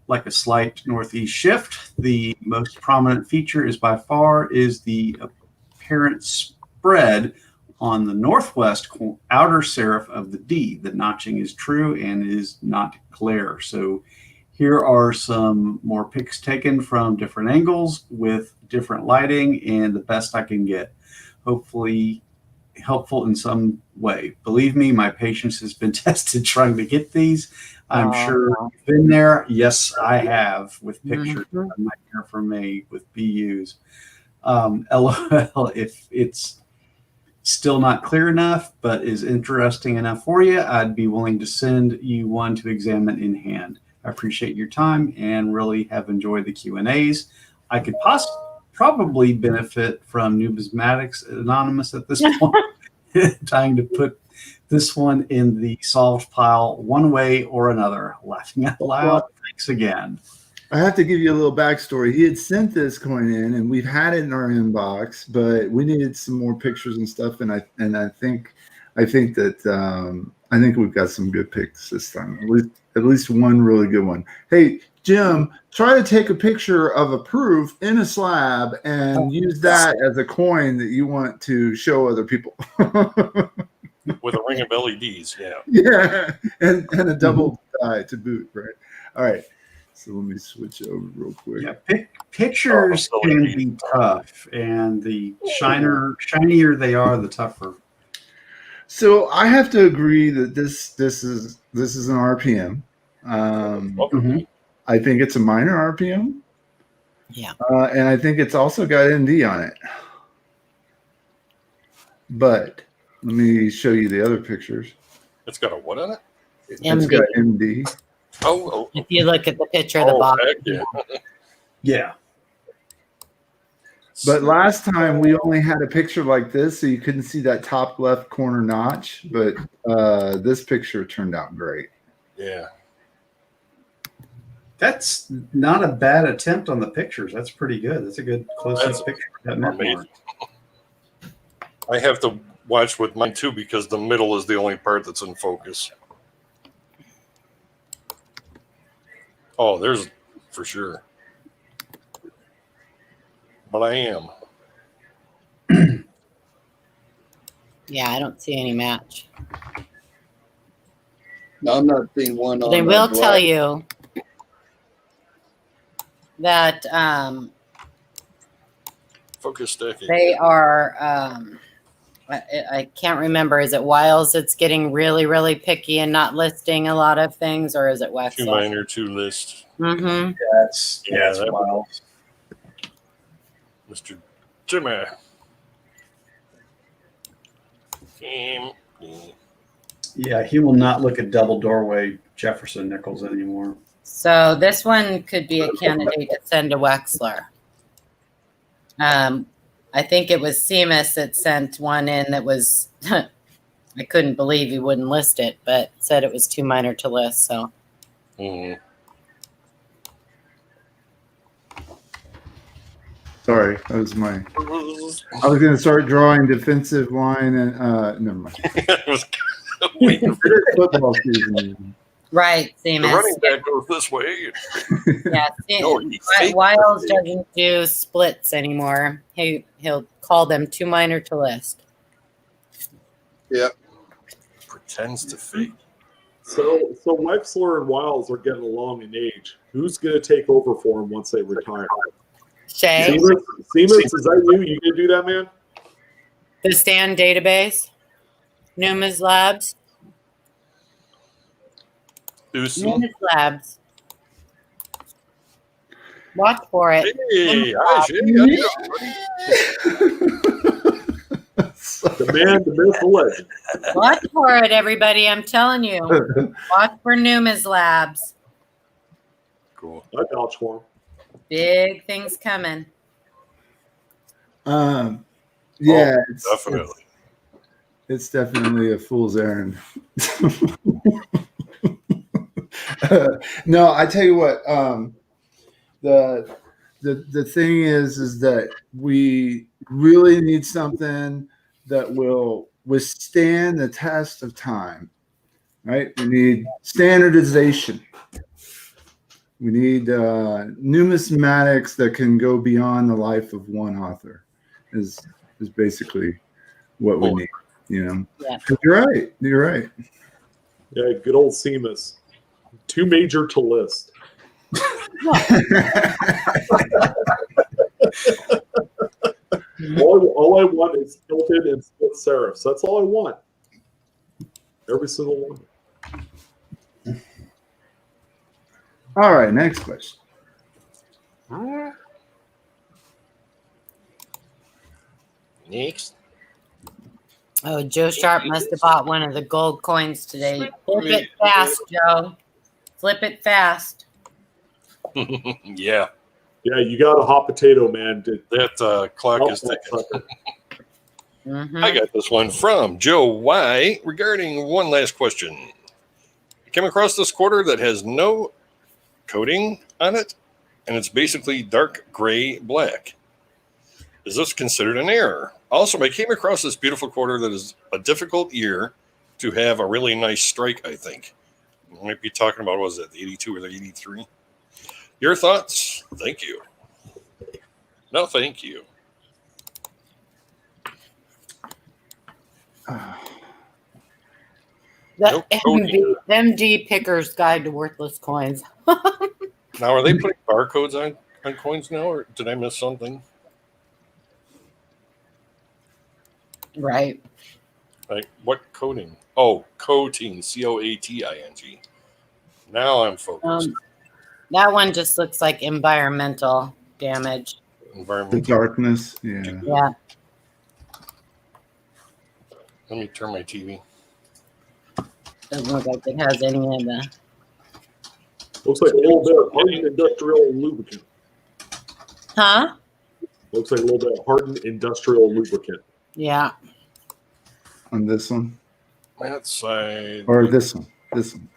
Like a slight northeast shift, the most prominent feature is by far the apparent spread on the northwest outer serif of the D. The notching is true and is not glare. So here are some more pics taken from different angles with different lighting and the best I can get. Hopefully helpful in some way. Believe me, my patience has been tested trying to get these. I'm sure you've been there. Yes, I have, with pictures. A nightmare for me with BUs. LOL, if it's still not clear enough, but is interesting enough for you, I'd be willing to send you one to examine in hand. I appreciate your time and really have enjoyed the Q&As. I could probably benefit from Numismatics Anonymous at this point, trying to put this one in the solved pile one way or another. Laughing out loud. Well, thanks again. I have to give you a little backstory. He had sent this coin in, and we've had it in our inbox, but we needed some more pictures and stuff. And I think we've got some good pics this time. At least one really good one. Hey, Jim, try to take a picture of a proof in a slab and use that as a coin that you want to show other people. With a ring of LEDs, yeah. Yeah, and a double die to boot, right? All right. So let me switch over real quick. Yeah, pictures can be tough, and the shinier they are, the tougher. So I have to agree that this is an RPM. I think it's a minor RPM. Yeah, and I think it's also got ND on it. But let me show you the other pictures. It's got a what on it? It's got ND. Oh. If you look at the picture of the box. Heck yeah. Yeah. But last time we only had a picture like this, so you couldn't see that top left corner notch. But this picture turned out great. Yeah. That's not a bad attempt on the pictures. That's pretty good. That's a good close-up That's picture of that mint amazing. mark. I have to watch with mine too because the middle is the only part that's in focus. Oh, there's for sure. But I am. Yeah, I don't see any match. No, I'm not seeing one on. They will black. tell you that Focus stacking. they are. I can't remember. Is it Wiles that's getting really, really picky and not listing a lot of things, or is it Two Wexler? minor, two list. Mm-hmm. That's Yeah, that's that- wild. Mr. Jimmy. Yeah, he will not look at double doorway Jefferson Nichols anymore. So this one could be a candidate to send to Wexler. I think it was Seamus that sent one in that was, I couldn't believe he wouldn't list it, but said it was too minor to list. So Mhm. Sorry, that was my. I was going to start drawing defensive line and never mind. It was waiting It is football season. right, the Seamus. running back goes this way. Yeah, No, he faked Wiles it. doesn't do splits anymore. He'll call them too minor to list. Pretends to fake. So Wexler and Wiles are getting along in age. Who's going to take over for him once they retire? Shay, Seamus, is that you? You going to do that, man? the Stan database, Numis Labs, Houston. Numis Labs. Watch for it. Hey, hi, Shay. How you doing, buddy? The man, the myth, the legend. Watch for it, everybody. I'm telling you. Watch for Numis Labs. Cool. I vouch for him. Big things coming. Yeah, Definitely. it's definitely a fool's errand. No, I tell you what. The thing is that we really need something that will withstand the test of time, right? We need standardization. We need numismatics that can go beyond the life of one author. Is basically what we need. You know, Yeah. 'Cause you're right. You're right. Yeah, good old Seamus. Too major to list. All I want is tilted and split serifs. That's all I want. Every single one. All right, next question. Next. Oh, Joe Sharp must have bought one of the gold coins today. Flip it fast, Joe. Flip it fast. Yeah. Yeah, you got a hot potato, man. That clock Help is that ticking. sucker. Mhm. I got this one from Joe Y regarding one last question. I came across this quarter that has no coating on it, and it's basically dark gray black. Is this considered an error? Also, I came across this beautiful quarter that is a difficult year to have a really nice strike, I think. We might be talking about, what was it, the 82 or the 83? Your thoughts? Thank you. No, thank you. The No MD Picker's Guide to Worthless Coins. Now, are they putting barcodes on coins now, or did I miss something? Right. Like, what coating? Oh, coating, COATING. Now I'm focused. That one just looks like environmental damage. The Environment. darkness. Yeah. Yeah. Let me turn my TV. Doesn't look like it has any of the. Looks like a little bit of hardened industrial lubricant. Huh? Looks like a little bit of hardened industrial lubricant. Yeah. On this one That side. or this one? This one.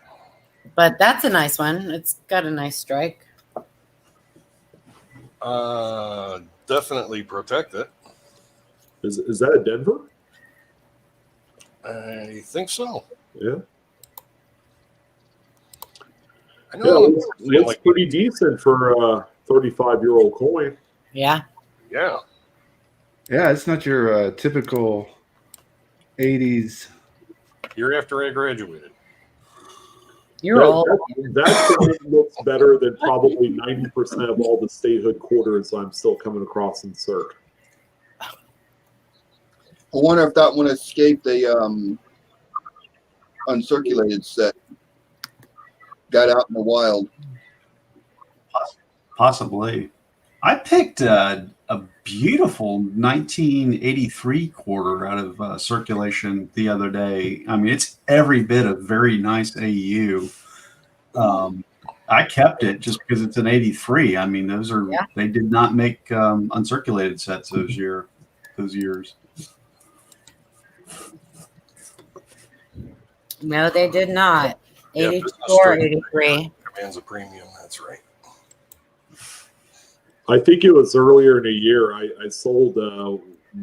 But that's a nice one. It's got a nice strike. Definitely protect it. Is that a Denver? I think so. Yeah. I Yeah, know. it's pretty decent for a 35-year-old coin. Yeah. Yeah. Yeah, it's not your typical 80s. Year after I graduated. You're old. That coin looks better than probably 90% of all the statehood quarters I'm still coming across in CERC. I wonder if that one escaped the uncirculated set. Got out in the wild. Possibly. I picked a beautiful 1983 quarter out of circulation the other day. I mean, it's every bit a very nice AU. I kept it just because it's an 83. I mean, they did not make uncirculated sets those years. No, they did not. Yeah, 84, 83. Commands a premium. That's right. I think it was earlier in the year. I sold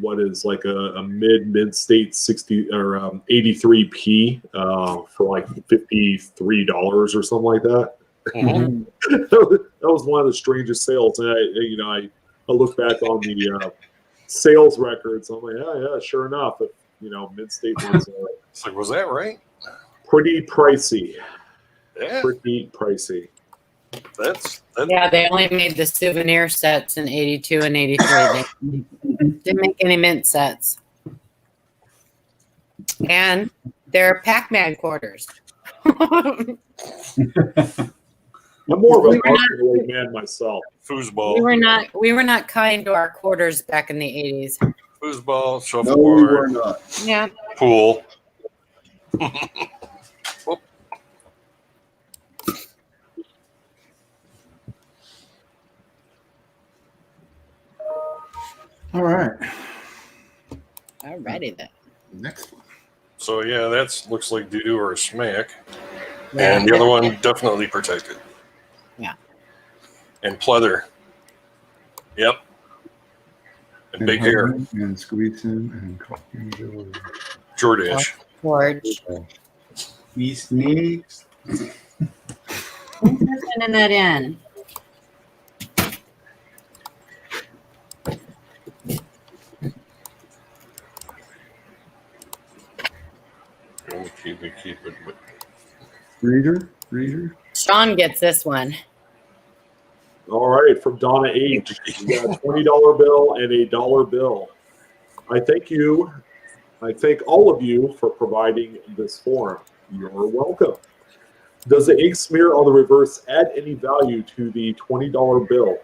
what is like a mid state 60 or 83p for like $53 or something like that. Mhm. That was one of the strangest sales, and I look back on the sales records. I'm like, yeah, sure enough, mid state ones are It's like, was that right? pretty pricey. Yeah. Pretty pricey. That's Yeah, they only made the souvenir sets in 82 and 83. They didn't make any mint sets. And they're Pac-Man quarters. I'm more of a market man myself. foosball. We were not kind to our quarters back in the 80s. Foosball, No, we were shuffleboard, not. Yeah. pool. All right. Alrighty then. Next one. So yeah, that looks like doo-doo or a smack. Yeah. And the other one definitely protected. Yeah. And pleather. Yep. And big hair. And squeezing and coffee. Jordache. George. He sneaks. Who's sending that in? Keep it. But Reader. Sean gets this one. All right, from Donna H. We got a $20 bill and a dollar bill. I thank you. I thank all of you for providing this form. You're welcome. Does the ink smear on the reverse add any value to the $20 bill?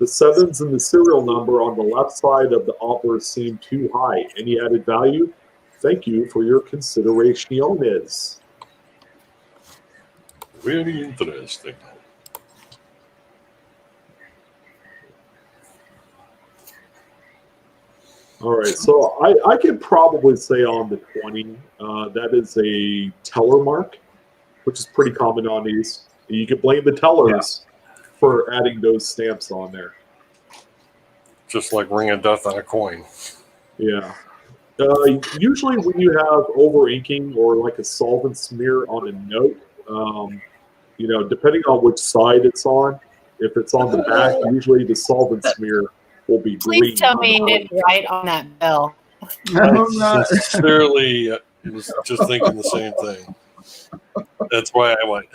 The sevens and the serial number on the left side of the obverse seem too high. Any added value? Thank you for your consideraciones. very interesting. All right, so I could probably say on the 20, that is a teller mark, which is pretty common on these. You can blame the tellers for adding those stamps on there. Just like ring of death on a coin. Yeah. Usually when you have over inking or like a solvent smear on a note, depending on which side it's on, if it's on the back, usually the solvent smear will be green. Please tell me you didn't write on that bill. I sincerely was just thinking the same thing. That's why I went.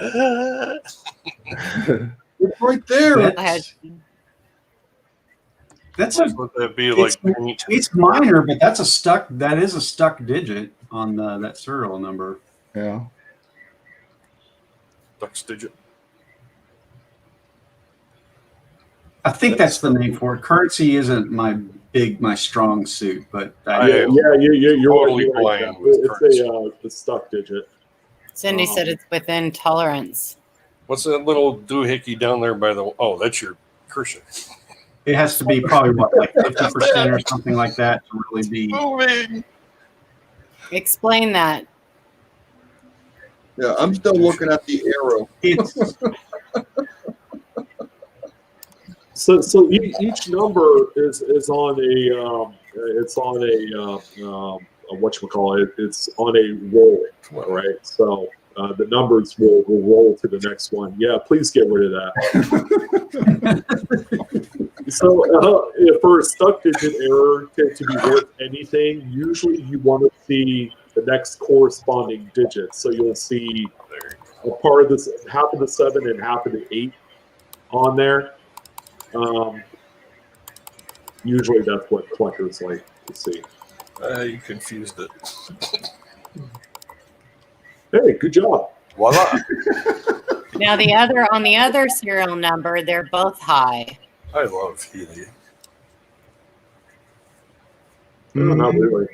It's right there. That's Would that be like? it's minor, but that is a stuck digit on that serial number. Yeah. Duck's digit. I think that's the name for it. Currency isn't my strong suit, but You're totally right. blind with It's a stuck digit. Cindy said it's within tolerance. What's that little doohickey down there by the? Oh, that's your cushion. It has to be probably what, like 50% or something like that to really be. Moving. Explain that. Yeah, I'm still looking at the arrow. It's So each number is on a whatchamacallit, it's on a roll, right? So the numbers will roll to the next one. Yeah, please get rid of that. So for a stuck digit error to be worth anything, usually you want to see the next corresponding digit. So you'll see a part of this, half of the 7 and half of the 8 on there. Usually that's what collectors like to see. You confused it. Hey, good job. Voila. Now on the other serial number, they're both high. I love Healy. No, not really.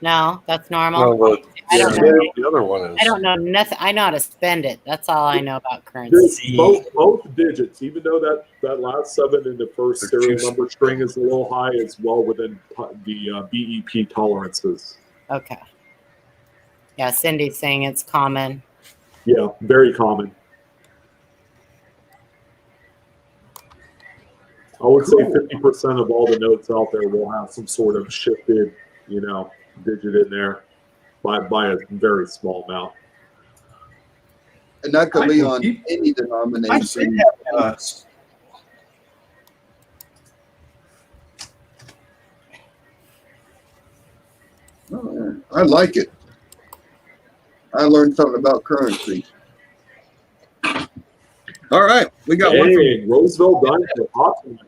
No, that's normal. No, but I don't know. the other one is. I don't know nothing. I know how to spend it. That's all I know about currency. Both digits, even though that last 7 in the first serial number string is a little high, is well within the BEP tolerances. Okay. Yeah, Cindy's saying it's common. Yeah, very common. I would say 50% of all the notes out there will have some sort of shifted, digit in there by a very small amount. And that could be on any denomination. I like it. I learned something about currency. All right, we got one Hey, Roosevelt Dynamite hot tonight.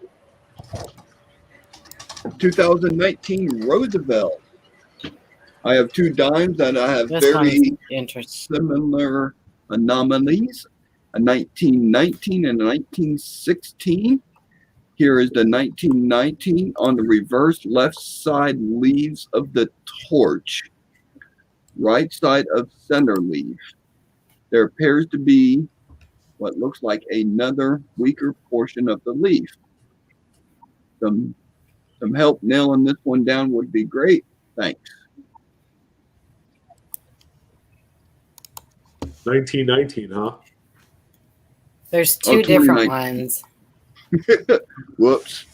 from 2019 Roosevelt. I have 2 dimes that I have This very interesting. similar anomalies, a 1919 and a 1916. Here is the 1919 on the reverse left side leaves of the torch, right side of center leaf. There appears to be what looks like another weaker portion of the leaf. Some help nailing this one down would be great. Thanks. 1919, huh? There's 2 different 2019. ones. Whoops.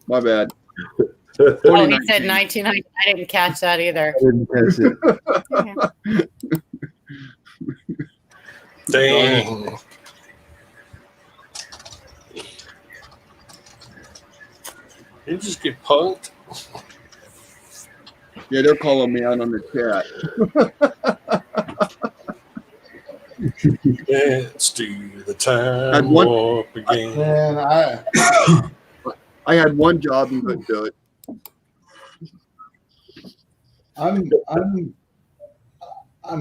My bad. Oh, he said 1990. I didn't catch that either. I didn't catch it. Dang. You just get punked. Yeah, they're calling me out on the chat. Let's do the time Had one- warp again. Man, I had one job and couldn't do it. I'm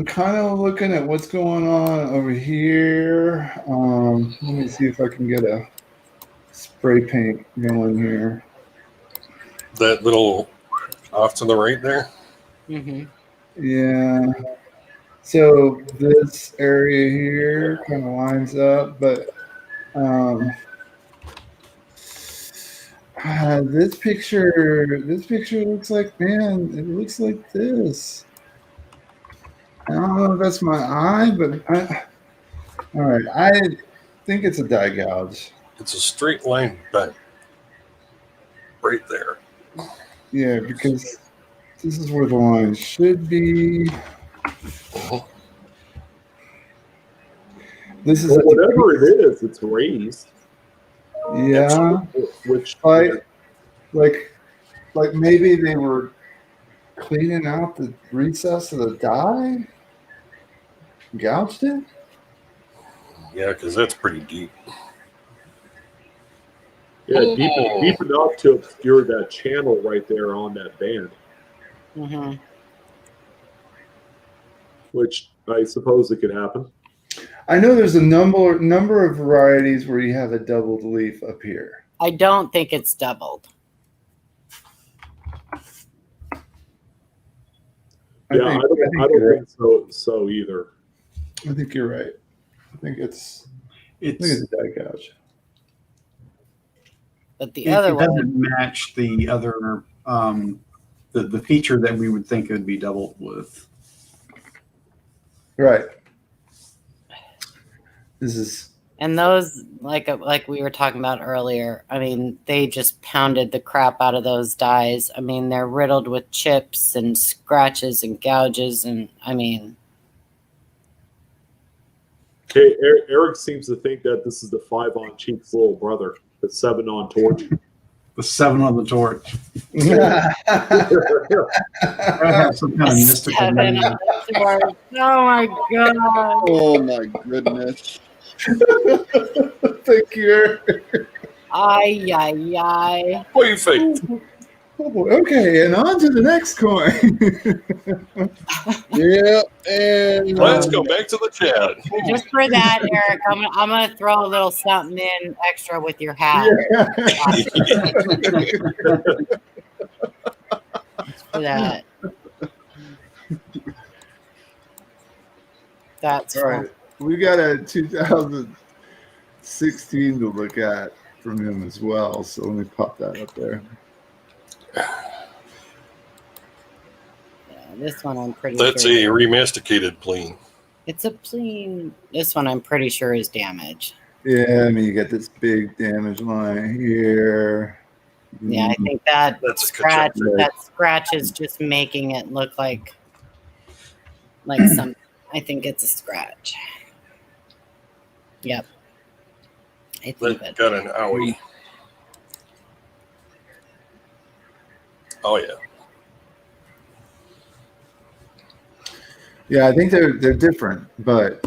kind of looking at what's going on over here. Let me see if I can get a spray paint going here. That little off to the right there. Mm-hmm. Yeah. So this area here kind of lines up, but this picture looks like, man, it looks like this. I don't know if that's my eye, but all right, I think it's a die gouge. It's a straight line bent right there. Yeah, because this is where the line should be. This is Well, whatever it is, it's raised. yeah, Which like maybe they were cleaning out the recess of the die, gouged it. Yeah, because that's pretty deep. yeah, deep enough to obscure that channel right there on that band, Mm-hmm. which I suppose it could happen. I know there's a number of varieties where you have a doubled leaf up here. I don't think it's doubled. I don't think so either. I think you're right. I think it's a die gouge. But the other it one, doesn't match the other the feature that we would think it would be doubled with. Right. This is and those, like we were talking about earlier, I mean, they just pounded the crap out of those dies. I mean, they're riddled with chips and scratches and gouges, and I mean, Okay, Eric seems to think that this is the 5 on Cheek's little brother, the 7 on Torch. The 7 on the torch. yeah. I have some kind of mystical 7 meaning. on the torch. Oh my god! Oh my goodness. Thank you, Eric. Ay ay ay! Perfect. Oh, boy. Okay, and on to the next coin. Yeah, and Let's go back to the chat. Just for that, Eric, I'm gonna throw a little something in extra with your hat. Yeah. For that. That's All right. We got a 2016 to look at from him as well. So let me pop that up there. This one I'm pretty That's sure. a remasticated plane. It's a plane. This one I'm pretty sure is damaged. Yeah, I mean, you got this big damage line here. Yeah, I think that That's a scratch. good job. That scratch is just making it look like some. I think it's a scratch. Yep. I think That got an owie. Oh yeah. Yeah, I think they're different, but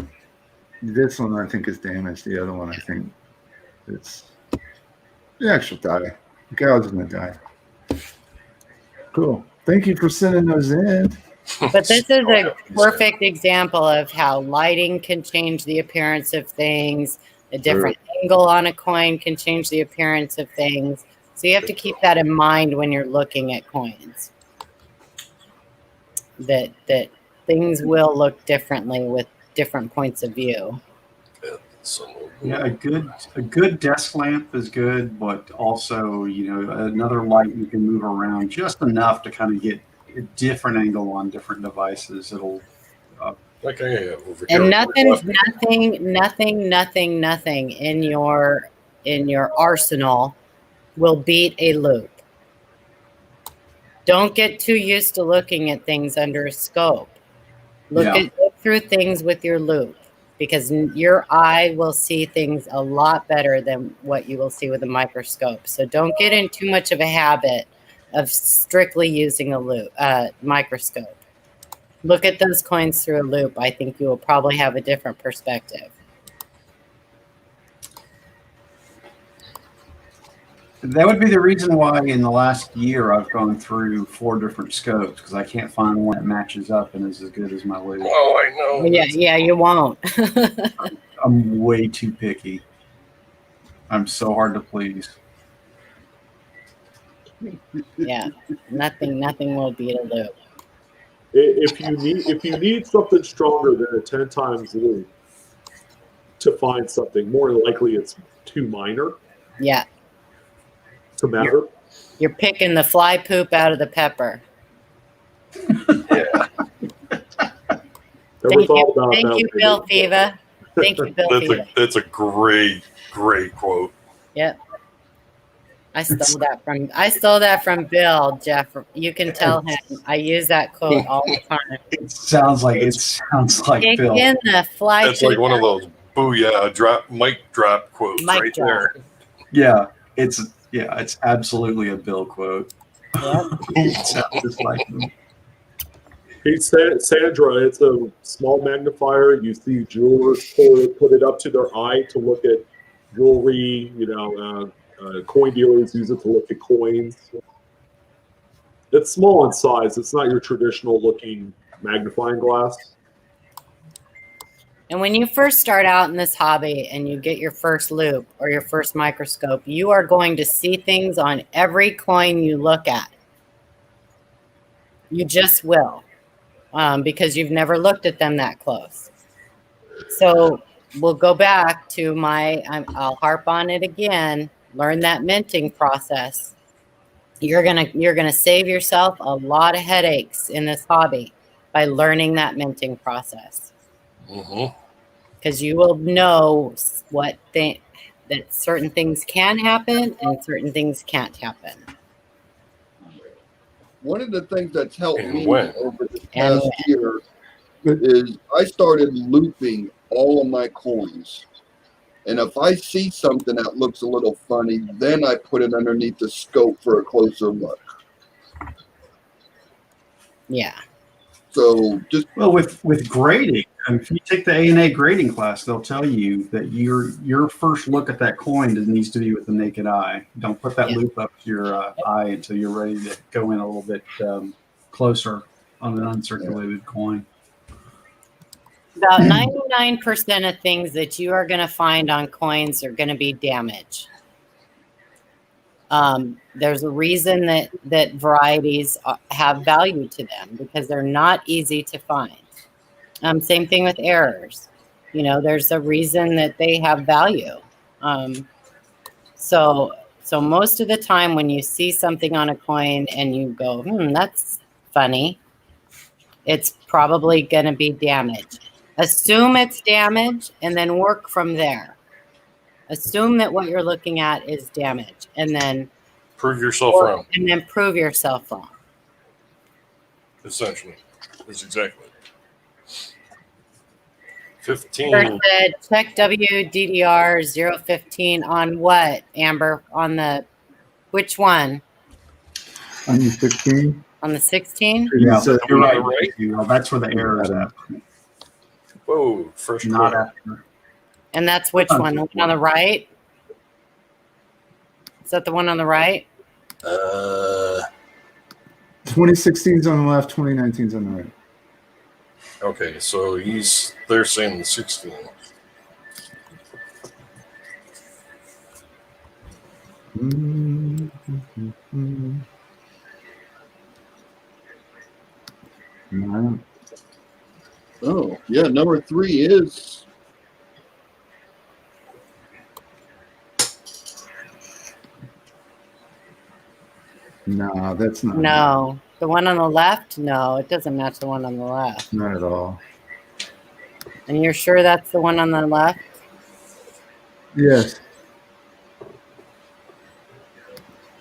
this one I think is damaged. The other one I think it's the actual die. The gouge in the die. Cool. Thank you for sending those in. But this is a perfect example of how lighting can change the appearance of things. A different angle on a coin can change the appearance of things. So you have to keep that in mind when you're looking at coins. That things will look differently with different points of view. Yeah, a good desk lamp is good, but also, another light you can move around just enough to kind of get a different angle on different devices. It'll Like I have over here. And nothing in your arsenal will beat a loop. Don't get too used to looking at things under a scope. Look through things with your loop, because your eye will see things a lot better than what you will see with a microscope. So don't get in too much of a habit of strictly using a microscope. Look at those coins through a loop. I think you will probably have a different perspective. That would be the reason why in the last year I've gone through 4 different scopes, because I can't find one that matches up and is as good as my loop. Oh, I know. Yeah, you won't. I'm way too picky. I'm so hard to please. Yeah, nothing will beat a loop. If you need something stronger than a 10 times loop to find something, more likely it's too minor Yeah, to matter. you're picking the fly poop out of the pepper. Yeah. Never thought about Thank that you, way. Bill Fiva. Thank you, Bill Fiva. That's a great quote. Yep. I stole that from Bill, Jeff. You can tell him I use that quote all the time. It sounds like Kick Bill. in the fly That's like poop. one of those booyah mic drop quotes Mic right drop. there. Yeah, it's absolutely a Bill quote. Yep. It sounds just like him. Hey, Sandra, it's a small magnifier. You see jewelers put it up to their eye to look at jewelry. Coin dealers use it to look at coins. It's small in size. It's not your traditional looking magnifying glass. And when you first start out in this hobby and you get your first loop or your first microscope, you are going to see things on every coin you look at. You just will, because you've never looked at them that close. So we'll go back to I'll harp on it again, Learn that minting process. You're gonna save yourself a lot of headaches in this hobby by learning that minting process. Mm-hmm. Because you will know that certain things can happen and certain things can't happen. One of the things that's helped And me when? over the And past year is I started looping all of my coins. And if I see something that looks a little funny, then I put it underneath the scope for a closer look. Yeah. So just Well, with grading, if you take the A&A grading class, they'll tell you that your first look at that coin needs to be with the naked eye. Don't put that Yeah. loop up to your eye until you're ready to go in a little bit closer on an uncirculated coin. About 99% of things that you are going to find on coins are going to be damage. There's a reason that varieties have value to them because they're not easy to find. Same thing with errors. You know, there's a reason that they have value. So most of the time when you see something on a coin and you go, that's funny, it's probably going to be damage. Assume it's damage and then work from there. Assume that what you're looking at is damage and then Prove yourself wrong. And then prove yourself wrong. Essentially, that's exactly it. 15. Amber said, check WDDR 015 on what, Amber? On the, which one? On the 16. On the 16? Yeah, So you're right. right. Well, that's where the error is at. Whoa, first Not clue. after. And that's which one? The one on the right? Is that the one on the right? 2016 is on the left, 2019 is on the right. Okay, so they're saying the 16. No. oh yeah, number 3 is No, that's not. No. The one on the left? No, it doesn't match the one on the left. Not at all. And you're sure that's the one on the left? Yes.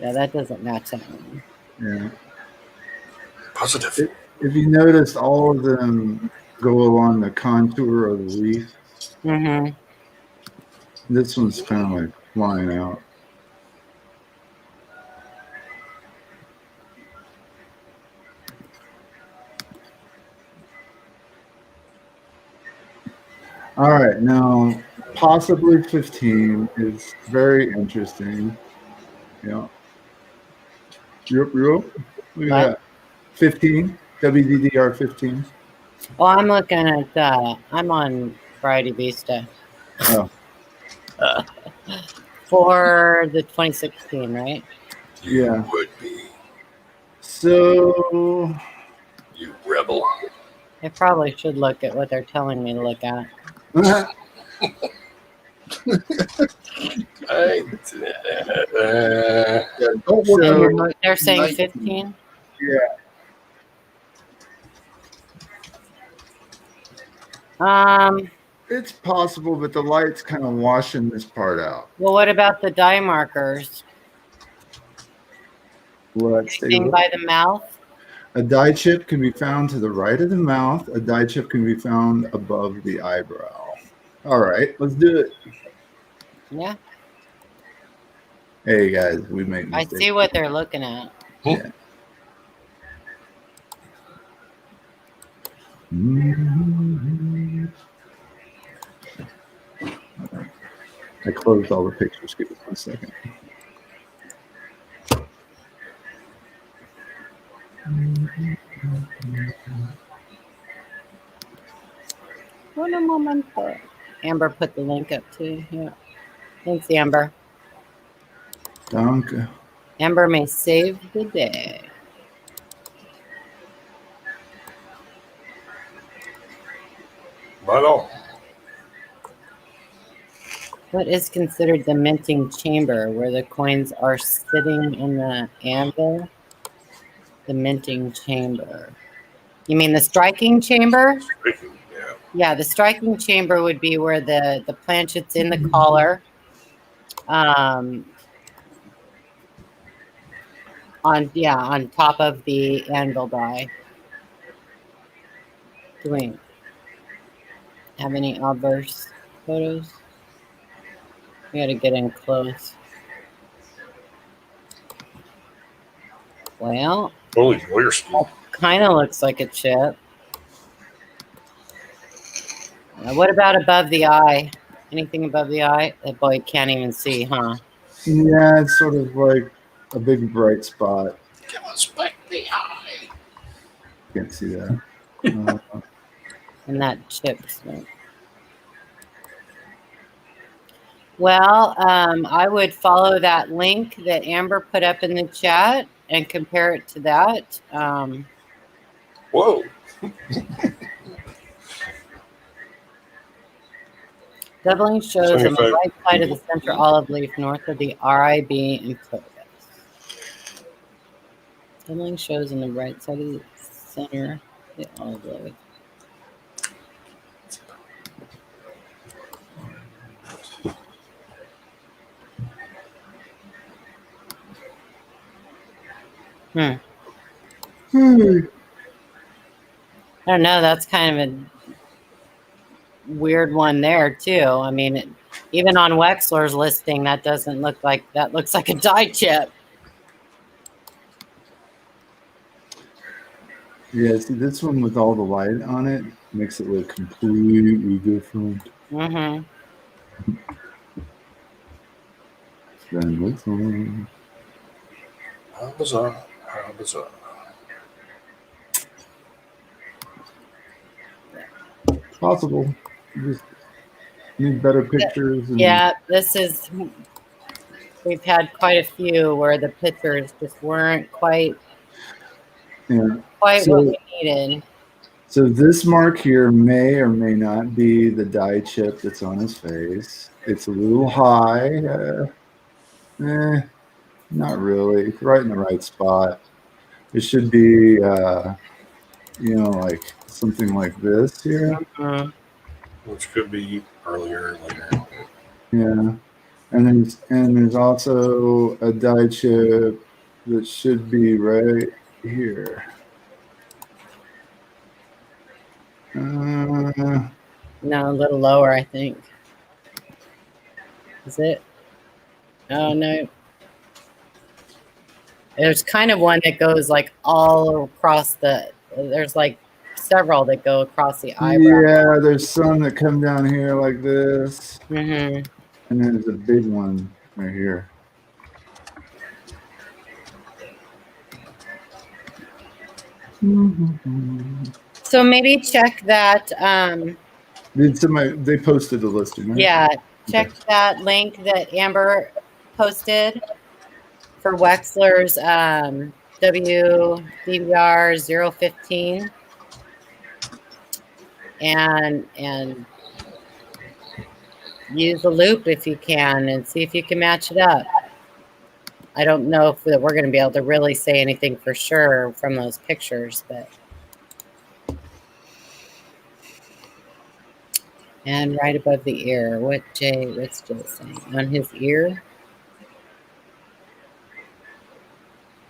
Yeah, that doesn't match that one. Yeah. Positive. If you notice, all of them go along the contour of the leaf. Mm-hmm. This one's kind of like flying out. All right, now possibly 15 is very interesting. Yeah. Yep. Look at that. 15, WDDR 15. Well, I'm looking at, I'm on Variety Vista. Oh. For the 2016, right? Yeah. You would be. So, You rebel. I probably should look at what they're telling me to look at. yeah, don't work So- on your They're saying 19. 15? it's possible, but the light's kind of washing this part out. Well, what about the dye markers? Let's see. Anything by the mouth? A dye chip can be found to the right of the mouth. A dye chip can be found above the eyebrow. All right, let's do it. Yeah, Hey guys, we make I mistakes. see what they're looking at. Yeah. I closed all the pictures. Give us 1 second. One moment. Amber put the link up too. Yeah. Thanks, Amber. Danke. Amber may save the day. Right on. What is considered the minting chamber, where the coins are sitting in the anvil? The minting chamber. You mean the striking chamber? Yeah. Yeah, the striking chamber would be where the planchet's in the collar. On top of the anvil die. Do we have any obverse photos? We got to get in close. Well, Holy lawyer school. kind of looks like a chip. What about above the eye? Anything above the eye? That boy can't even see, huh? Yeah, it's sort of like a big bright spot. Can't see that. And that chip smoke. Well, I would follow that link that Amber put up in the chat and compare it to that. Whoa. Doubling shows on the right side of the center olive leaf north of the RIB and focus. Doubling shows on the right side of the center of the olive leaf. I don't know. That's kind of a weird one there too. I mean, even on Wexler's listing, that doesn't look like that. Looks like a die chip. Yeah, see, this one with all the light on it makes it look completely different Mm-hmm. than this one. How bizarre. How bizarre. Possible. You just need better pictures. And, Yeah, this is. We've had quite a few where the pictures just weren't quite yeah. what we needed. So this mark here may or may not be the die chip that's on his face. It's a little high. Not really. It's right in the right spot. It should be, like something like this here. Mm-hmm. Which could be earlier or later. Yeah. And there's also a die chip that should be right here. No, a little lower, I think. Is it? Oh, no. There's kind of one that goes like all across there's like several that go across the eyebrow. Yeah, there's some that come down here like this. Mm-hmm. And then there's a big one right here. So maybe check that. They posted the listing, right? Yeah, check that link that Amber posted for Wexler's WDVR 015 and use the loop if you can and see if you can match it up. I don't know if we're going to be able to really say anything for sure from those pictures, but. And right above the ear, what's Jay saying? On his ear?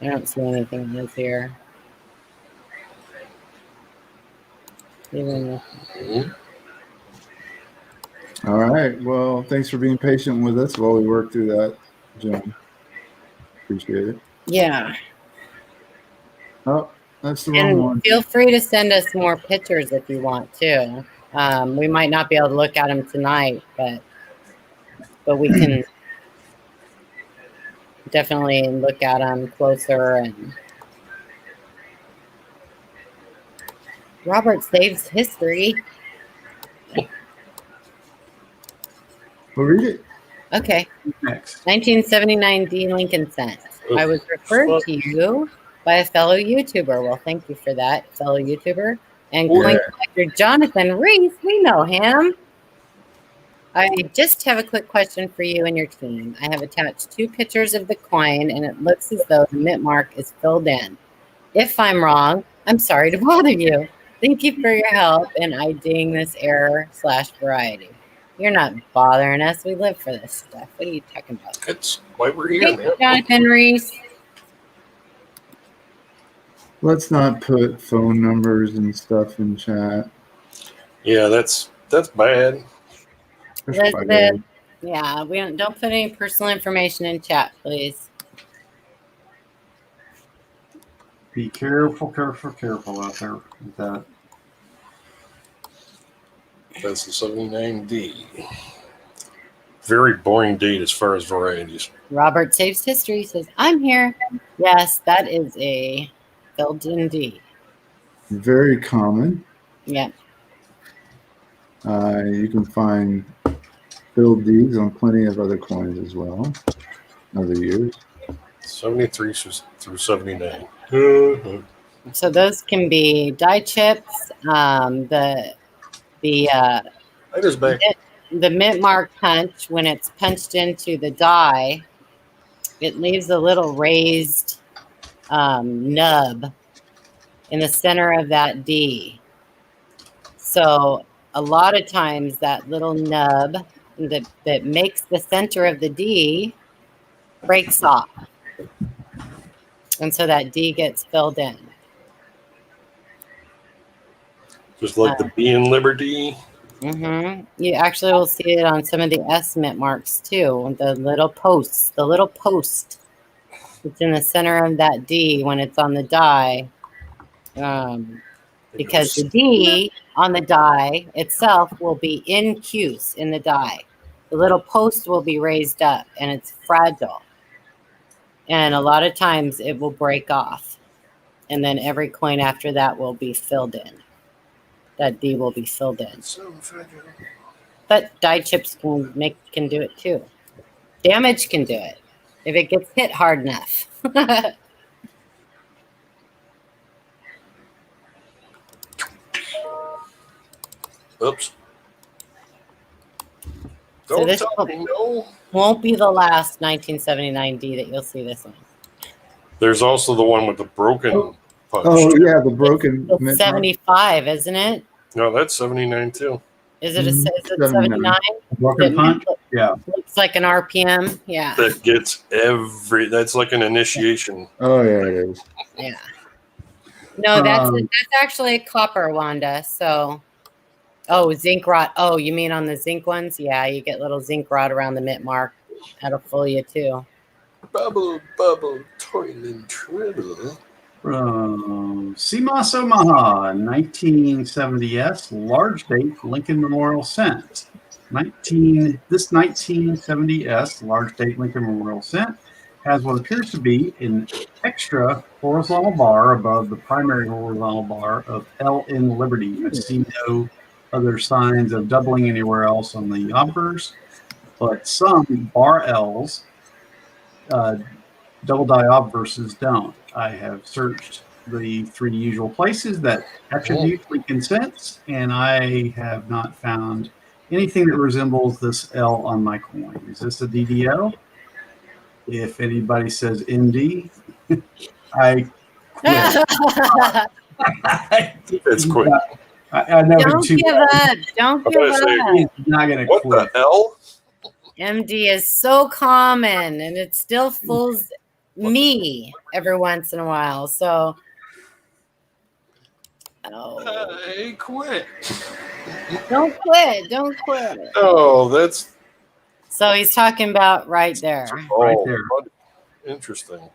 I don't see anything on his ear. All right. Well, thanks for being patient with us while we work through that, Jim. Appreciate it. Yeah. Oh, that's the wrong one. Feel free to send us more pictures if you want to. We might not be able to look at them tonight, but we can definitely look at them closer. And Robert saves history. Well, read it. Okay. Next. 1979 D. Lincoln cent. I was referred to you by a fellow YouTuber. Well, thank you for that, fellow YouTuber. And coin collector Jonathan Reese, we know him. I just have a quick question for you and your team. I have attached 2 pictures of the coin, and it looks as though the mint mark is filled in. If I'm wrong, I'm sorry to bother you. Thank you for your help in IDing this error/variety. You're not bothering us. We live for this stuff. What are you talking about? That's why we're here, Thank man. you, Jonathan Reese. Let's not put phone numbers and stuff in chat. Yeah, that's bad. That's Elizabeth, bad. yeah, we don't put any personal information in chat, please. Be careful out there with that. That's the 79D. Very boring date as far as varieties. Robert Saves History says, I'm here. Yes, that is a filled-in D. Very common. Yeah. You can find filled Ds on plenty of other coins as well, other years. 73 through 79. Mhm. So those can be die chips. The Right is back. mint mark punch, when it's punched into the die, it leaves a little raised nub in the center of that D. So a lot of times that little nub that makes the center of the D breaks off. And so that D gets filled in. Just like the B in Liberty. Mm-hmm. You actually will see it on some of the S mint marks too. The little posts, the little post that's in the center of that D when it's on the die. Because the D on the die itself will be in incuse in the die. The little post will be raised up and it's fragile. And a lot of times it will break off. And then every coin after that will be filled in. That D will be filled in. But die chips can do it too. Damage can do it if it gets hit hard enough. Oops. So Don't this tell me no. won't be the last 1979 D that you'll see this one. There's also the one with the broken punch. Oh, too. yeah, the broken. It's mint mark. 75, isn't it? No, that's 79 too. Is it a Mhm. is it 79? Broken punch? Yeah. Looks like an RPM. Yeah. That gets that's like an initiation. Oh, yeah, it is. Yeah. No, that's Um, actually a copper, Wanda. So, oh, zinc rot. Oh, you mean on the zinc ones? Yeah, you get little zinc rot around the mint mark. That'll fool you too. Bubble, bubble, toil and trouble. CMOS Omaha, 1970S, large date, Lincoln Memorial Cent. This 1970S, large date Lincoln Memorial Cent, has what appears to be an extra horizontal bar above the primary horizontal bar of L in Liberty. I see no other signs of doubling anywhere else on the obverse, but some bar L's, double die obverses don't. I have searched the 3 usual places that attribute Lincoln cents, and I have not found anything that resembles this L on my coin. Is this a DDO? If anybody says MD, I quit. It's quick. I know him Don't too give well. up. Don't I'm give gonna say, up. He's not going to What quit. the hell? MD is so common and it still fools me every once in a while. So, I quit. don't quit. Don't quit. Oh, that's So he's talking about right there. Right there. Interesting.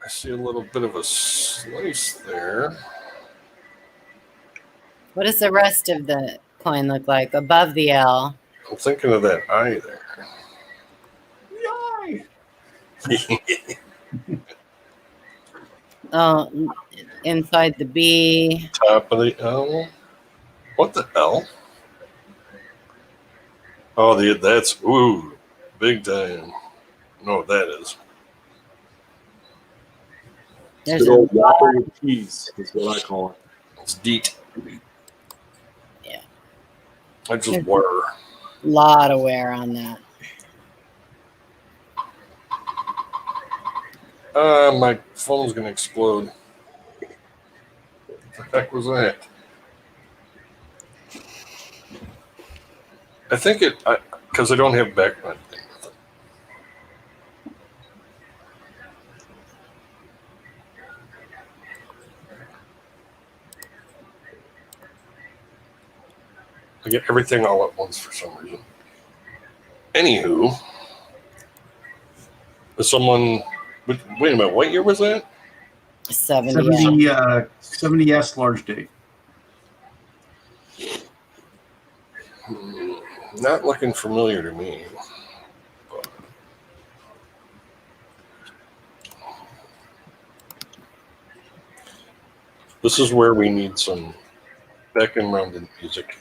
I see a little bit of a slice there. What does the rest of the coin look like above the L? I'm thinking of that eye there. Oh, inside the B. Top of the L. What the hell? Oh, that's big time. No, that is. There's Good a old Whopper with cheese is what I call it. It's deep. Yeah. I just wear. Lot of wear on that. My phone's gonna explode. What the heck was that? I think because I don't have background thing with it. I get everything all at once for some reason. Anywho, is someone? Wait a minute. What year was that? 70. 70S large date. Not looking familiar to me. This is where we need some back-and-rounded music.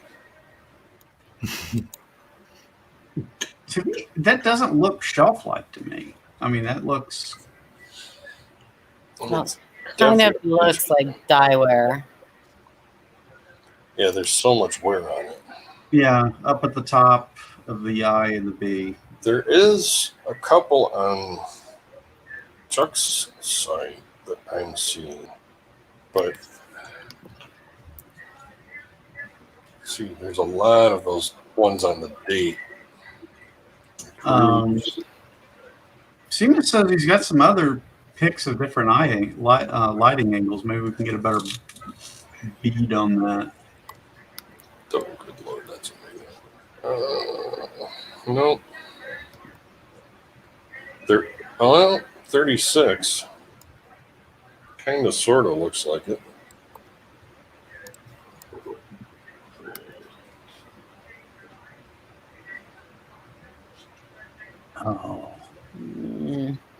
To me, that doesn't look shelf-life to me. I mean, that looks. Well, kind of looks like dye wear. Yeah, there's so much wear on it. Yeah, up at the top of the I and the B. There is a couple on Chuck's site that I'm seeing, but see, there's a lot of those ones on the date. Seamus says he's got some other pics of different lighting angles. Maybe we can get a better bead on that. Oh, good Lord, that's amazing. Nope. 36. Kind of, sort of looks like it. Oh.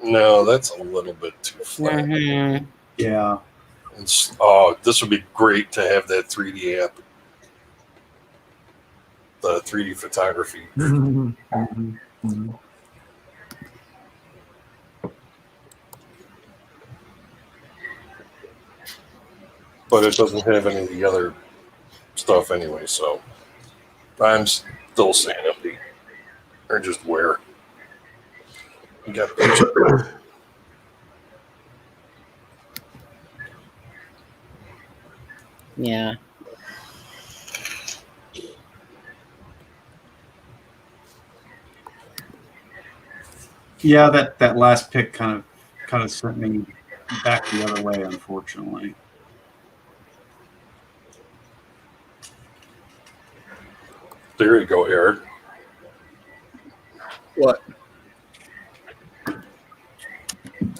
No, that's a little bit too flat. Mm-hmm. Yeah. This would be great to have that 3D app. The 3D photography. But it doesn't have any of the other stuff anyway, so I'm still saying empty. Or just wear. You got it. Yeah. Yeah, that last pick kind of sent me back the other way, unfortunately. There you go, Eric. What?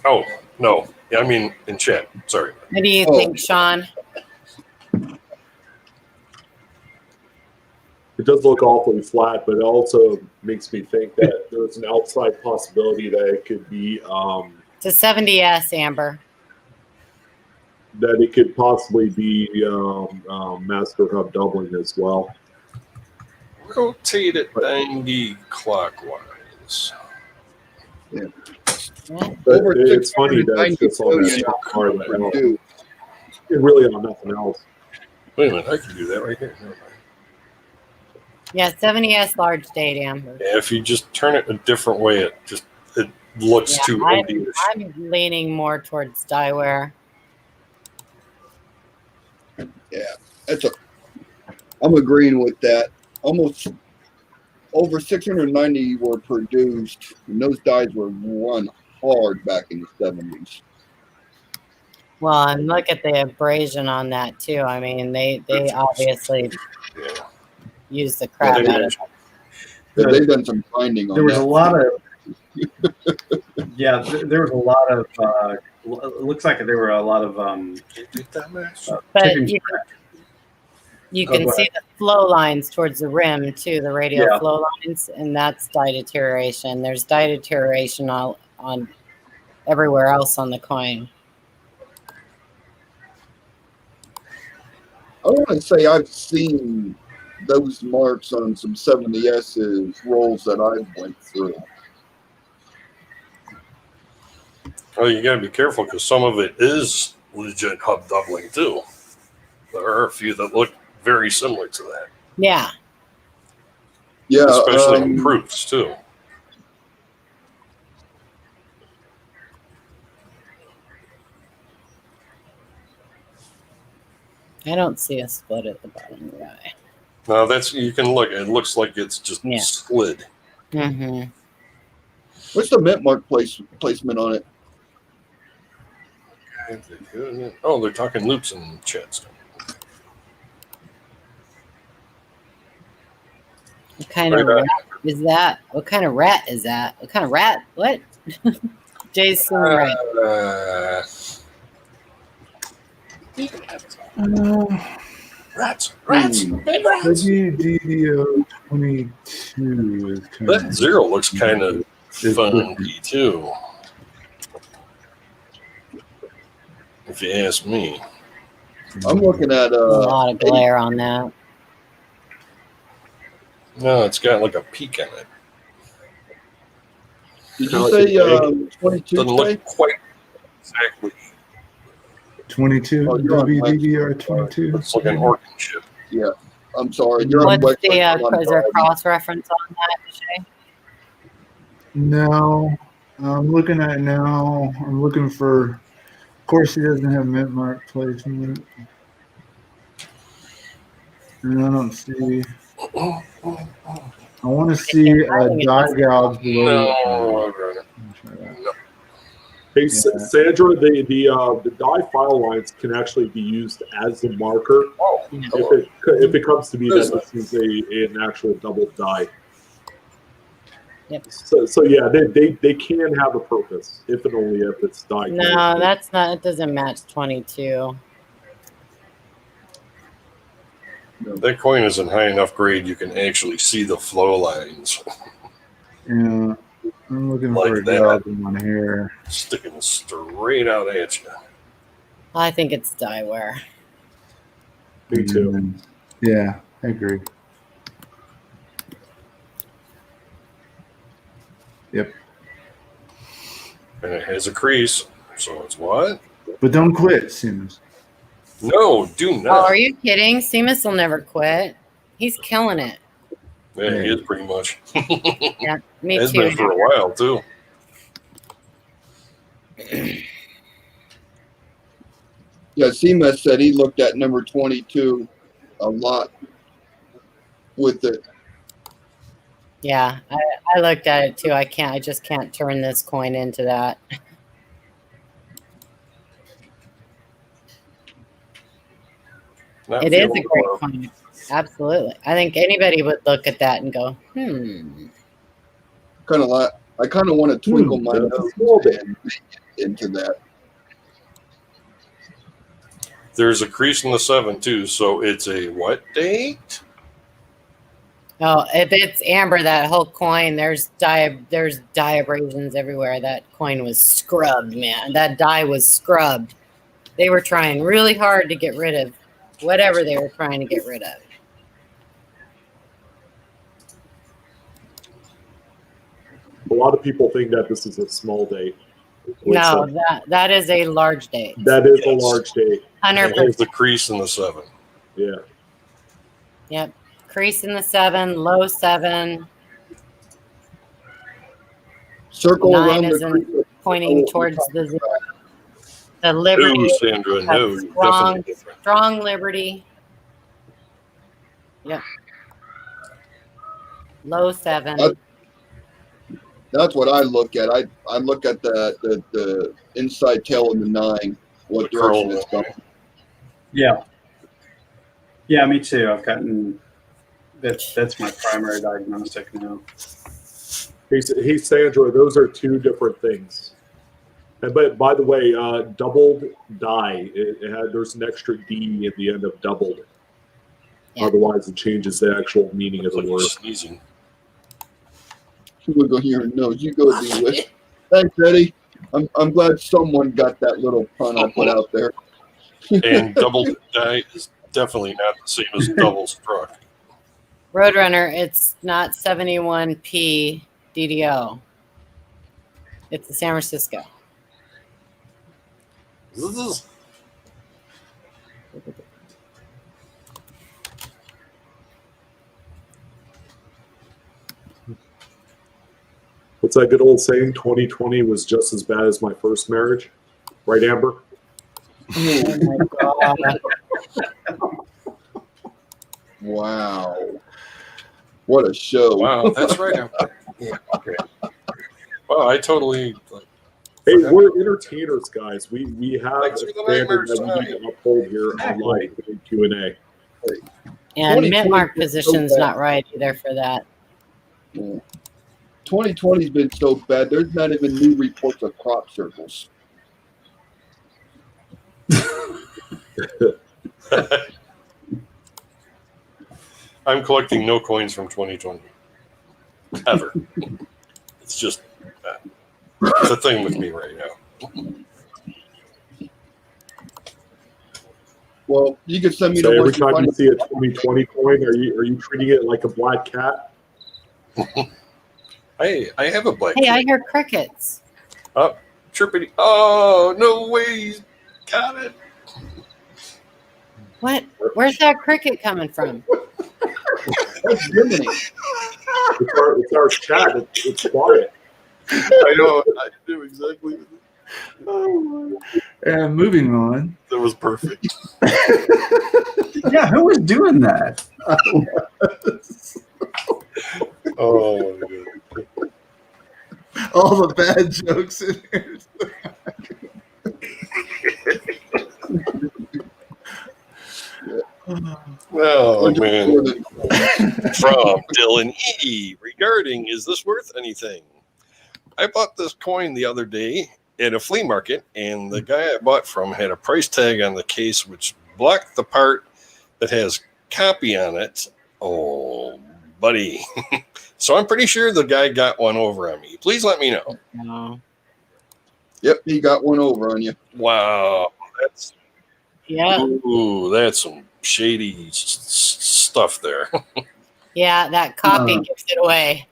Oh, no. Yeah, I mean in chat. Sorry. What do you think, Sean? It does look awfully flat, but it also makes me think that there's an outside possibility that it could be It's a 70S, Amber. that it could possibly be master hub doubling as well. Rotate it 90 clockwise. Yeah. But Over it's funny that it's just on that 690 top part of that billion hill. do. It's really on nothing else. Wait a minute, I can do that right here. Never mind. Yeah, 70S large date, Amber. Yeah, if you just turn it a different way, it looks too empty. I'm leaning more towards dye wear. Yeah, I'm agreeing with that. Almost over 690 were produced, and those dyes were run hard back in the 70s. Well, and look at the abrasion on that too. I mean, they obviously use the crap out of it. But they've done some finding on There was that. a lot of there was a lot of it looks like there were a lot of But chicken you can see the flow lines towards the rim too, the radial flow lines, and that's dye deterioration. There's dye deterioration on everywhere else on the coin. I want to say I've seen those marks on some 70S's rolls that I went through. Well, you got to be careful because some of it is legit hub doubling too. There are a few that look very similar to that, Yeah. Yeah, especially in proofs too. I don't see a split at the bottom of the eye. No, that's you can look. It looks like it's just Yeah. slid. Mm-hmm. what's the mint mark placement on it? Oh, they're talking loops in chat. What kind of rat is that? What kind of rat is that? What kind of rat? What? Jason rat. Rats. The DDO 22 is kind That zero looks kind of funky too, if you ask me. I'm looking at A lot of glare on that. No, it's got like a peak in it. Did you say 22? Doesn't look quite exactly. 22, Oh, you're on WDDR 22. It's like an organ chip. Yeah, I'm sorry. You're on What's website. I'm on is there Friday. cross reference on that, Shay? No, I'm looking at it now. I'm looking for, of course, he doesn't have mint mark placement. And I don't see, I want to see a dye gouge below. No. Hey, Yeah. Sandra, the die file lines can actually be used as a marker if it comes to be that this is an actual double die. Yep. So yeah, they can have a purpose if and only if it's die. No, that's not. It doesn't match 22. That coin isn't high enough grade. You can actually see the flow lines Yeah, I'm looking Like for a that. gouge on here. sticking straight out at you. I think it's dye wear. Me too. And, yeah, I agree. Yep. And it has a crease. So it's what? But don't quit, Siemens. No, do Oh, not. are you kidding? Seamus will never quit. He's killing it. Yeah, he is pretty much. Yeah, me Has too. been for a while too. Yeah, Seamus said he looked at number 22 a lot with it. Yeah, I looked at it too. I just can't turn this coin into that. Not It is a feeling great love. coin. Absolutely. I think anybody would look at that and go, Kind of like I kind of want to twinkle my that's a nose small bit. into that. There's a crease in the 7 too, so it's a what date? Oh, if it's amber, that whole coin, there's dye abrasions everywhere. That coin was scrubbed, man. That dye was scrubbed. They were trying really hard to get rid of whatever they were trying to get rid of. A lot of people think that this is a small date. No, that is a large date. That is a Yes. large date. 100%. There's the crease in the 7. Yeah. Yep. Crease in the 7, low 7. Circle 9 around the isn't pointing towards the 0. The liberty, No, Sandra, no, strong, definitely different. strong liberty. Yep. Low 7. That's what I look at. I look at the inside tail of the 9, what The direction curl. it's going. Yeah. Yeah, me too. I've gotten that's my primary diagnostic now. Hey, Sandra, those are two different things. But by the way, doubled die, there's an extra D at the end of doubled. Yeah. Otherwise, it changes the actual meaning of the Like word. sneezing. We'll go here and no, you go the way. Thanks, Eddie. I'm glad someone got that little pun I put out there. And double die is definitely not the same as double struck. Roadrunner, it's not 71P DDO. It's the San Francisco. What's that good old saying? 2020 was just as bad as my first marriage. Right, Amber? Oh my God. Wow. What a show. Wow, that's right. Yeah, okay. Wow, I totally. Hey, we're entertainers, guys. We have Thanks a for the standard nightmares that we need tonight. to uphold here on live Q&A. And 2020 mint mark was so position's bad. not right either for that. Yeah. 2020's been so bad. There's not even new reports of crop circles. I'm collecting no coins from 2020. Ever. It's just it's a thing with me right now. Well, you can send me So the every ones you time find. you see a 2020 coin, are you treating it like a black cat? I have a black. Hey, I hear crickets. Chirpity. Oh, no way. He's got it. What? Where's that cricket coming from? That's Jiminy. It's our chat. It's quiet. I know. I knew exactly. And moving on. That was perfect. Yeah, who was doing that? Oh, my God. All the bad jokes in here. Oh, man. From Dylan E. Regarding, is this worth anything? I bought this coin the other day at a flea market, and the guy I bought from had a price tag on the case which blocked the part that has copy on it. Oh, buddy. So I'm pretty sure the guy got one over on me. Please let me know. No. Yep, he got one over on you. Wow. That's Yeah. ooh, that's some shady stuff there. Yeah, that copy gives it away.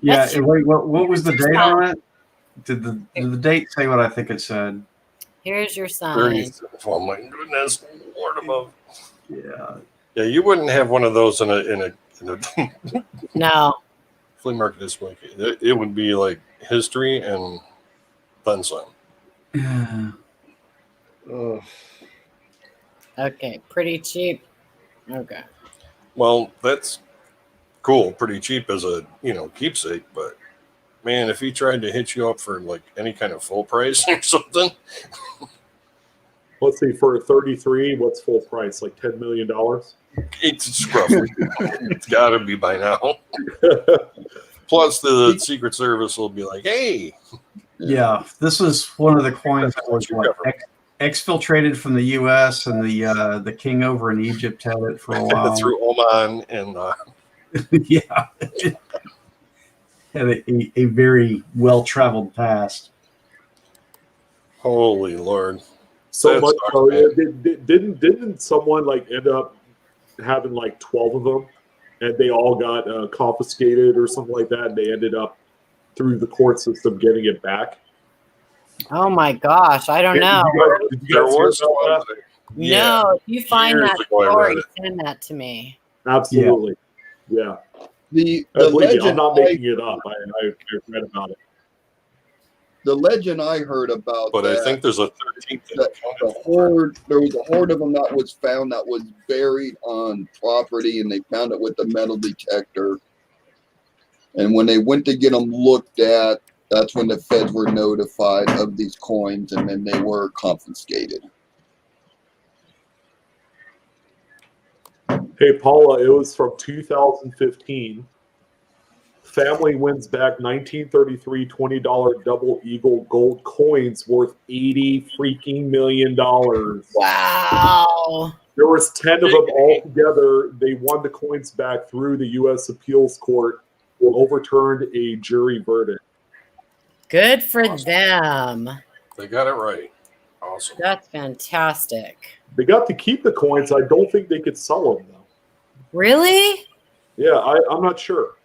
Yeah, That's true. wait, what was the Here's your date on sign. it? Did the date say what I think it said? Here's your sign. 30. Oh my goodness, Lord above. Yeah. Yeah, you wouldn't have one of those in a No. flea market display. It would be like history and then some. Yeah. Okay, pretty cheap. Okay. Well, that's cool, pretty cheap as a keepsake, but man, if he tried to hit you up for like any kind of full price or something, Let's see, for a 33, what's full price? Like $10 million? it's scruffy. It's got to be by now. Plus, the Secret Service will be like, "Hey, Yeah, this is one of the coins that was exfiltrated from the U.S. and the king over in Egypt had it for a while. through Oman and Yeah, had a very well traveled past. holy Lord." So That's much. awesome, man. Didn't someone like end up having like 12 of them, and they all got confiscated or something like that, and they ended up through the court system getting it back? Oh my gosh, I don't know. Did you There guys hear was about one. that? No, if you find Years that ago I read story, it. send that to me. Absolutely. Yeah. The Believe me, I'm legend not making it up. I read about it. the legend I heard about But that, I think there's a 13th. that the horde, there was a horde of them that was found that was buried on property, and they found it with the metal detector. And when they went to get them looked at, that's when the feds were notified of these coins, and then they were confiscated. Hey, Paula, it was from 2015. Family wins back 1933 $20 double eagle gold coins worth $80 freaking million. Wow. There was 10 of them all together. They won the coins back through the U.S. Appeals Court, who overturned a jury verdict. Good for them. They got it right. Awesome. That's fantastic. They got to keep the coins. I don't think they could sell them, though. Really? Yeah, I'm not sure.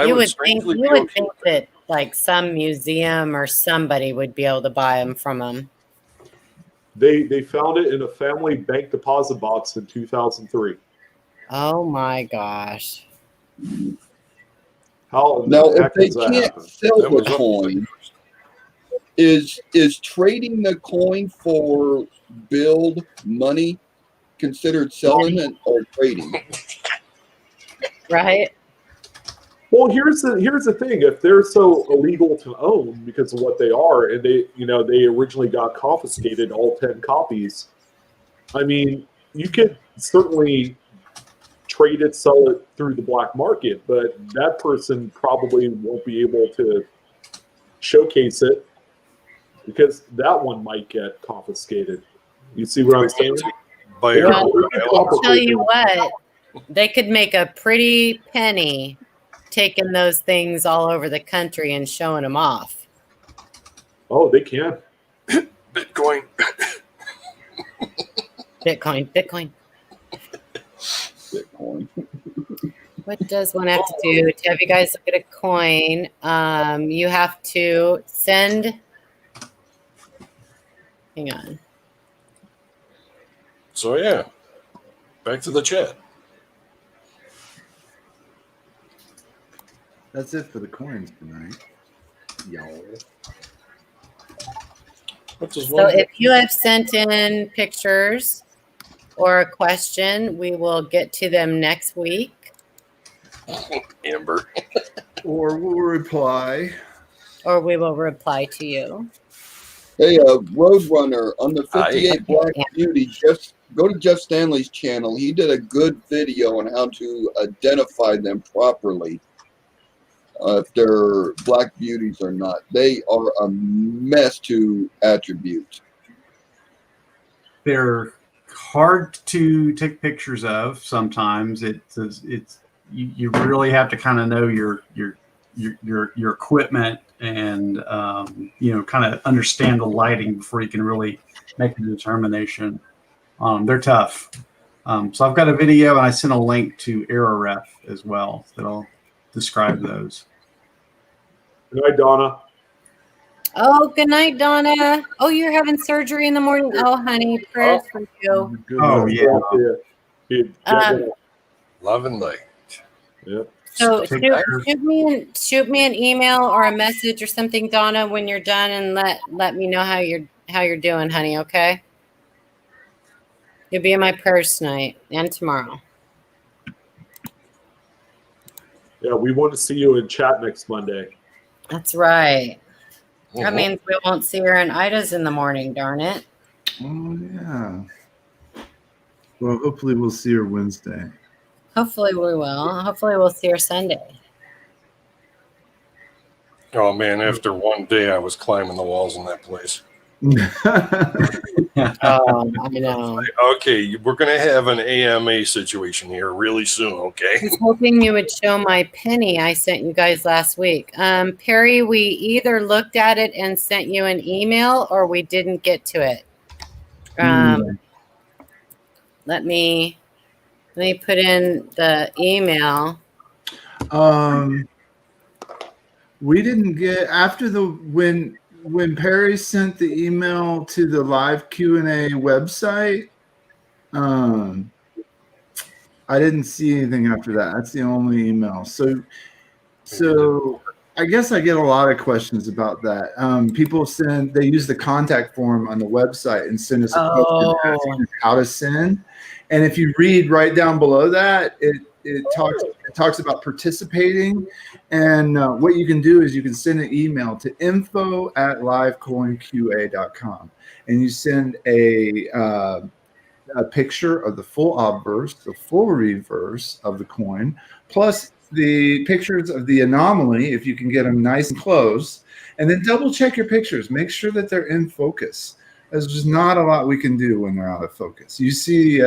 You would think that like some museum or somebody would be able to buy them from them. They found it in a family bank deposit box in 2003. Oh my gosh. How Now, the if heck they does that can't happen? sell That the was up- coin, is trading the coin for build money considered selling it or trading? Right? Well, here's the thing: if they're so illegal to own because of what they are, and they originally got confiscated all 10 copies. I mean, you could certainly trade it, sell it through the black market, but that person probably won't be able to showcase it because that one might get confiscated. You see what I'm saying? By They Well, could I'll tell complicate you things. what, they could make a pretty penny taking those things all over the country and showing them off. Oh, they can. Bitcoin. Bitcoin. Bitcoin. What does one have to do to have you guys look at a coin? You have to send. Hang on. So yeah, back to the chat. That's it for the coins tonight, y'all. What does So one? if you have sent in pictures or a question, we will get to them next week, Amber. Or we'll reply. or we will reply to you. Hey, Roadrunner on the 58 Black Yeah. Beauty. Just go to Jeff Stanley's channel. He did a good video on how to identify them properly. If they're black beauties or not, they are a mess to attribute. They're hard to take pictures of. Sometimes you really have to kind of know your equipment and kind of understand the lighting before you can really make a determination. They're tough. So I've got a video and I sent a link to AeroRef as well that'll describe those. Good night, Donna. Oh, good night, Donna. Oh, you're having surgery in the morning. Oh, honey, prayers for you. Good Oh, luck. yeah. Love and light. Yeah. So Take shoot, care. shoot me an email or a message or something, Donna, when you're done, and let me know how you're doing, honey. Okay. You'll be in my prayers tonight and tomorrow. Yeah, we want to see you in chat next Monday. That's right. That Mhm. means we won't see her in Ida's in the morning. Darn it. Oh yeah. Well, hopefully we'll see her Wednesday. Hopefully we will. Hopefully we'll see her Sunday. Oh man, after one day I was climbing the walls in that place. Oh, I know. Okay, we're gonna have an AMA situation here really soon, I okay? was hoping you would show my penny I sent you guys last week. Perry, we either looked at it and sent you an email or we didn't get to it. Let me put in the email. We didn't get after when Perry sent the email to the live Q&A website. I didn't see anything after that. That's the only email. So I guess I get a lot of questions about that. People they use the contact form on the website and send us a question asking us how to send. And if you read right down below that, it talks about participating. And what you can do is you can send an email to info@livecoinqa.com, and you send a picture of the full obverse, the full reverse of the coin, plus the pictures of the anomaly, if you can get them nice and close, and then double check your pictures. Make sure that they're in focus. There's just not a lot we can do when they're out of focus. You see,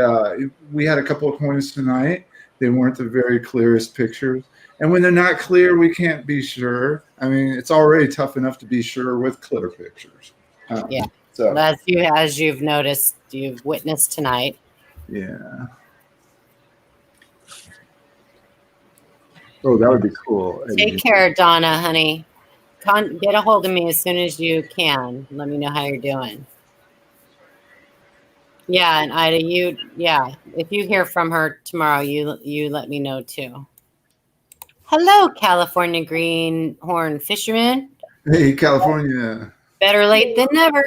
we had a couple of coins tonight. They weren't the very clearest pictures. And when they're not clear, we can't be sure. I mean, it's already tough enough to be sure with clear pictures. Yeah. So as you've noticed, you've witnessed tonight. yeah. Oh, that would be cool. Take care, Donna, honey. Get a hold of me as soon as you can. Let me know how you're doing. Yeah, and Ida, if you hear from her tomorrow, you let me know too. Hello, California greenhorn fisherman. Hey, California. Better late than never.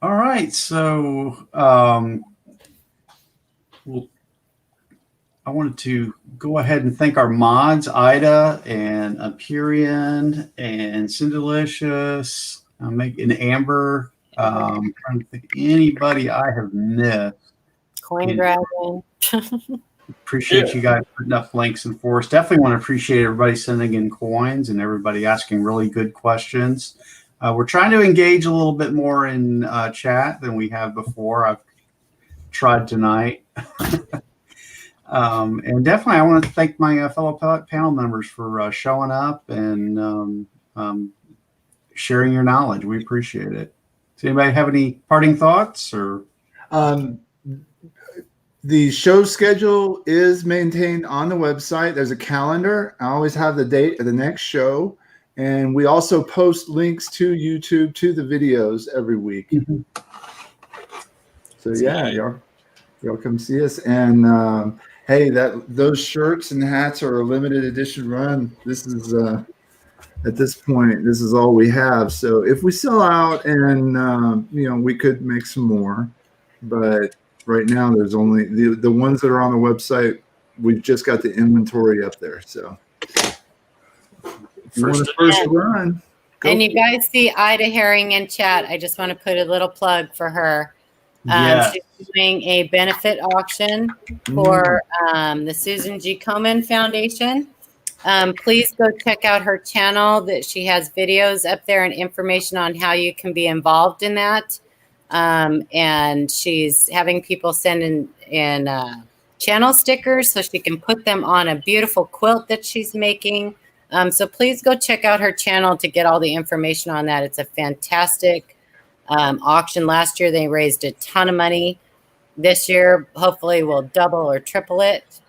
All right, so I wanted to go ahead and thank our mods, Ida and Empyrean and Cindelicious, and Amber. Trying to think of anybody I have missed. Coin Dragon. Appreciate you guys putting up links and for us. Definitely want to appreciate everybody sending in coins and everybody asking really good questions. We're trying to engage a little bit more in chat than we have before. I've tried tonight. And definitely, I want to thank my fellow panel members for showing up and sharing your knowledge. We appreciate it. Does anybody have any parting thoughts? Or the show schedule is maintained on the website. There's a calendar. I always have the date of the next show. And we also post links to YouTube to the videos every week. Mm-hmm. So yeah, y'all come see us. And hey, those shirts and hats are a limited edition run. This is at this point, this is all we have. So if we sell out, and we could make some more, but right now there's only the ones that are on the website. We've just got the inventory up there. So first run. And you guys see Ida Herring in chat. I just want to put a little plug for her. She's doing a benefit auction for the Susan G. Komen Foundation. Please go check out her channel. That she has videos up there and information on how you can be involved in that. And she's having people send in channel stickers so she can put them on a beautiful quilt that she's making. So please go check out her channel to get all the information on that. It's a fantastic auction. Last year, they raised a ton of money. This year, hopefully, we'll double or triple it.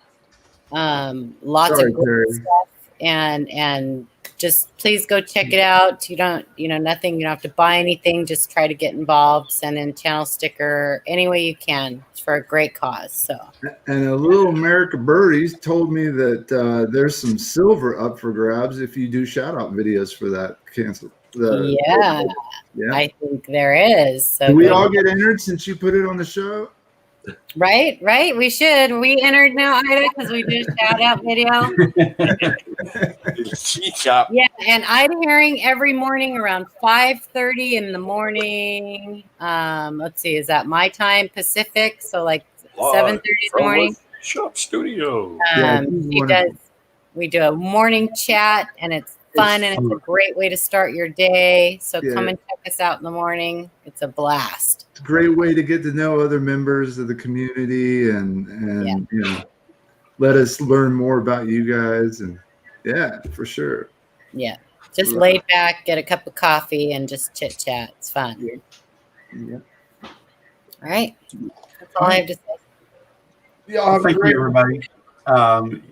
Lots of good stuff. And just please go check it out. You don't, nothing. You don't have to buy anything. Just try to get involved. Send in channel sticker any way you can. It's for a great cause. So. And a little America Birdies told me that there's some silver up for grabs if you do shout out videos for that cancel. Yeah, I think there is. So do we all get entered since you put it on the show? Right. We should. We entered now, Ida, because we did a shout out video. Yeah, and Ida Herring every morning around 5:30 in the morning. Let's see, is that my time Pacific? So like 7:30 in the morning. Shop Studio. We do a morning chat, and it's fun, and it's a great way to start your day. So come and check us out in the morning. It's a blast. It's a great way to get to know other members of the community and let us learn more about you guys. And for sure. Yeah. Just lay back, get a cup of coffee, and just chit chat. It's fun. Yeah. All right. That's all I have to say. Yeah, thank you, everybody.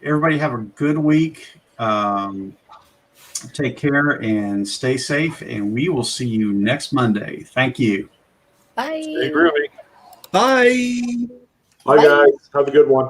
Everybody have a good week. Take care and stay safe, and we will see you next Monday. Thank you. Bye. Stay groovy. Bye. Bye, guys. Have a good one.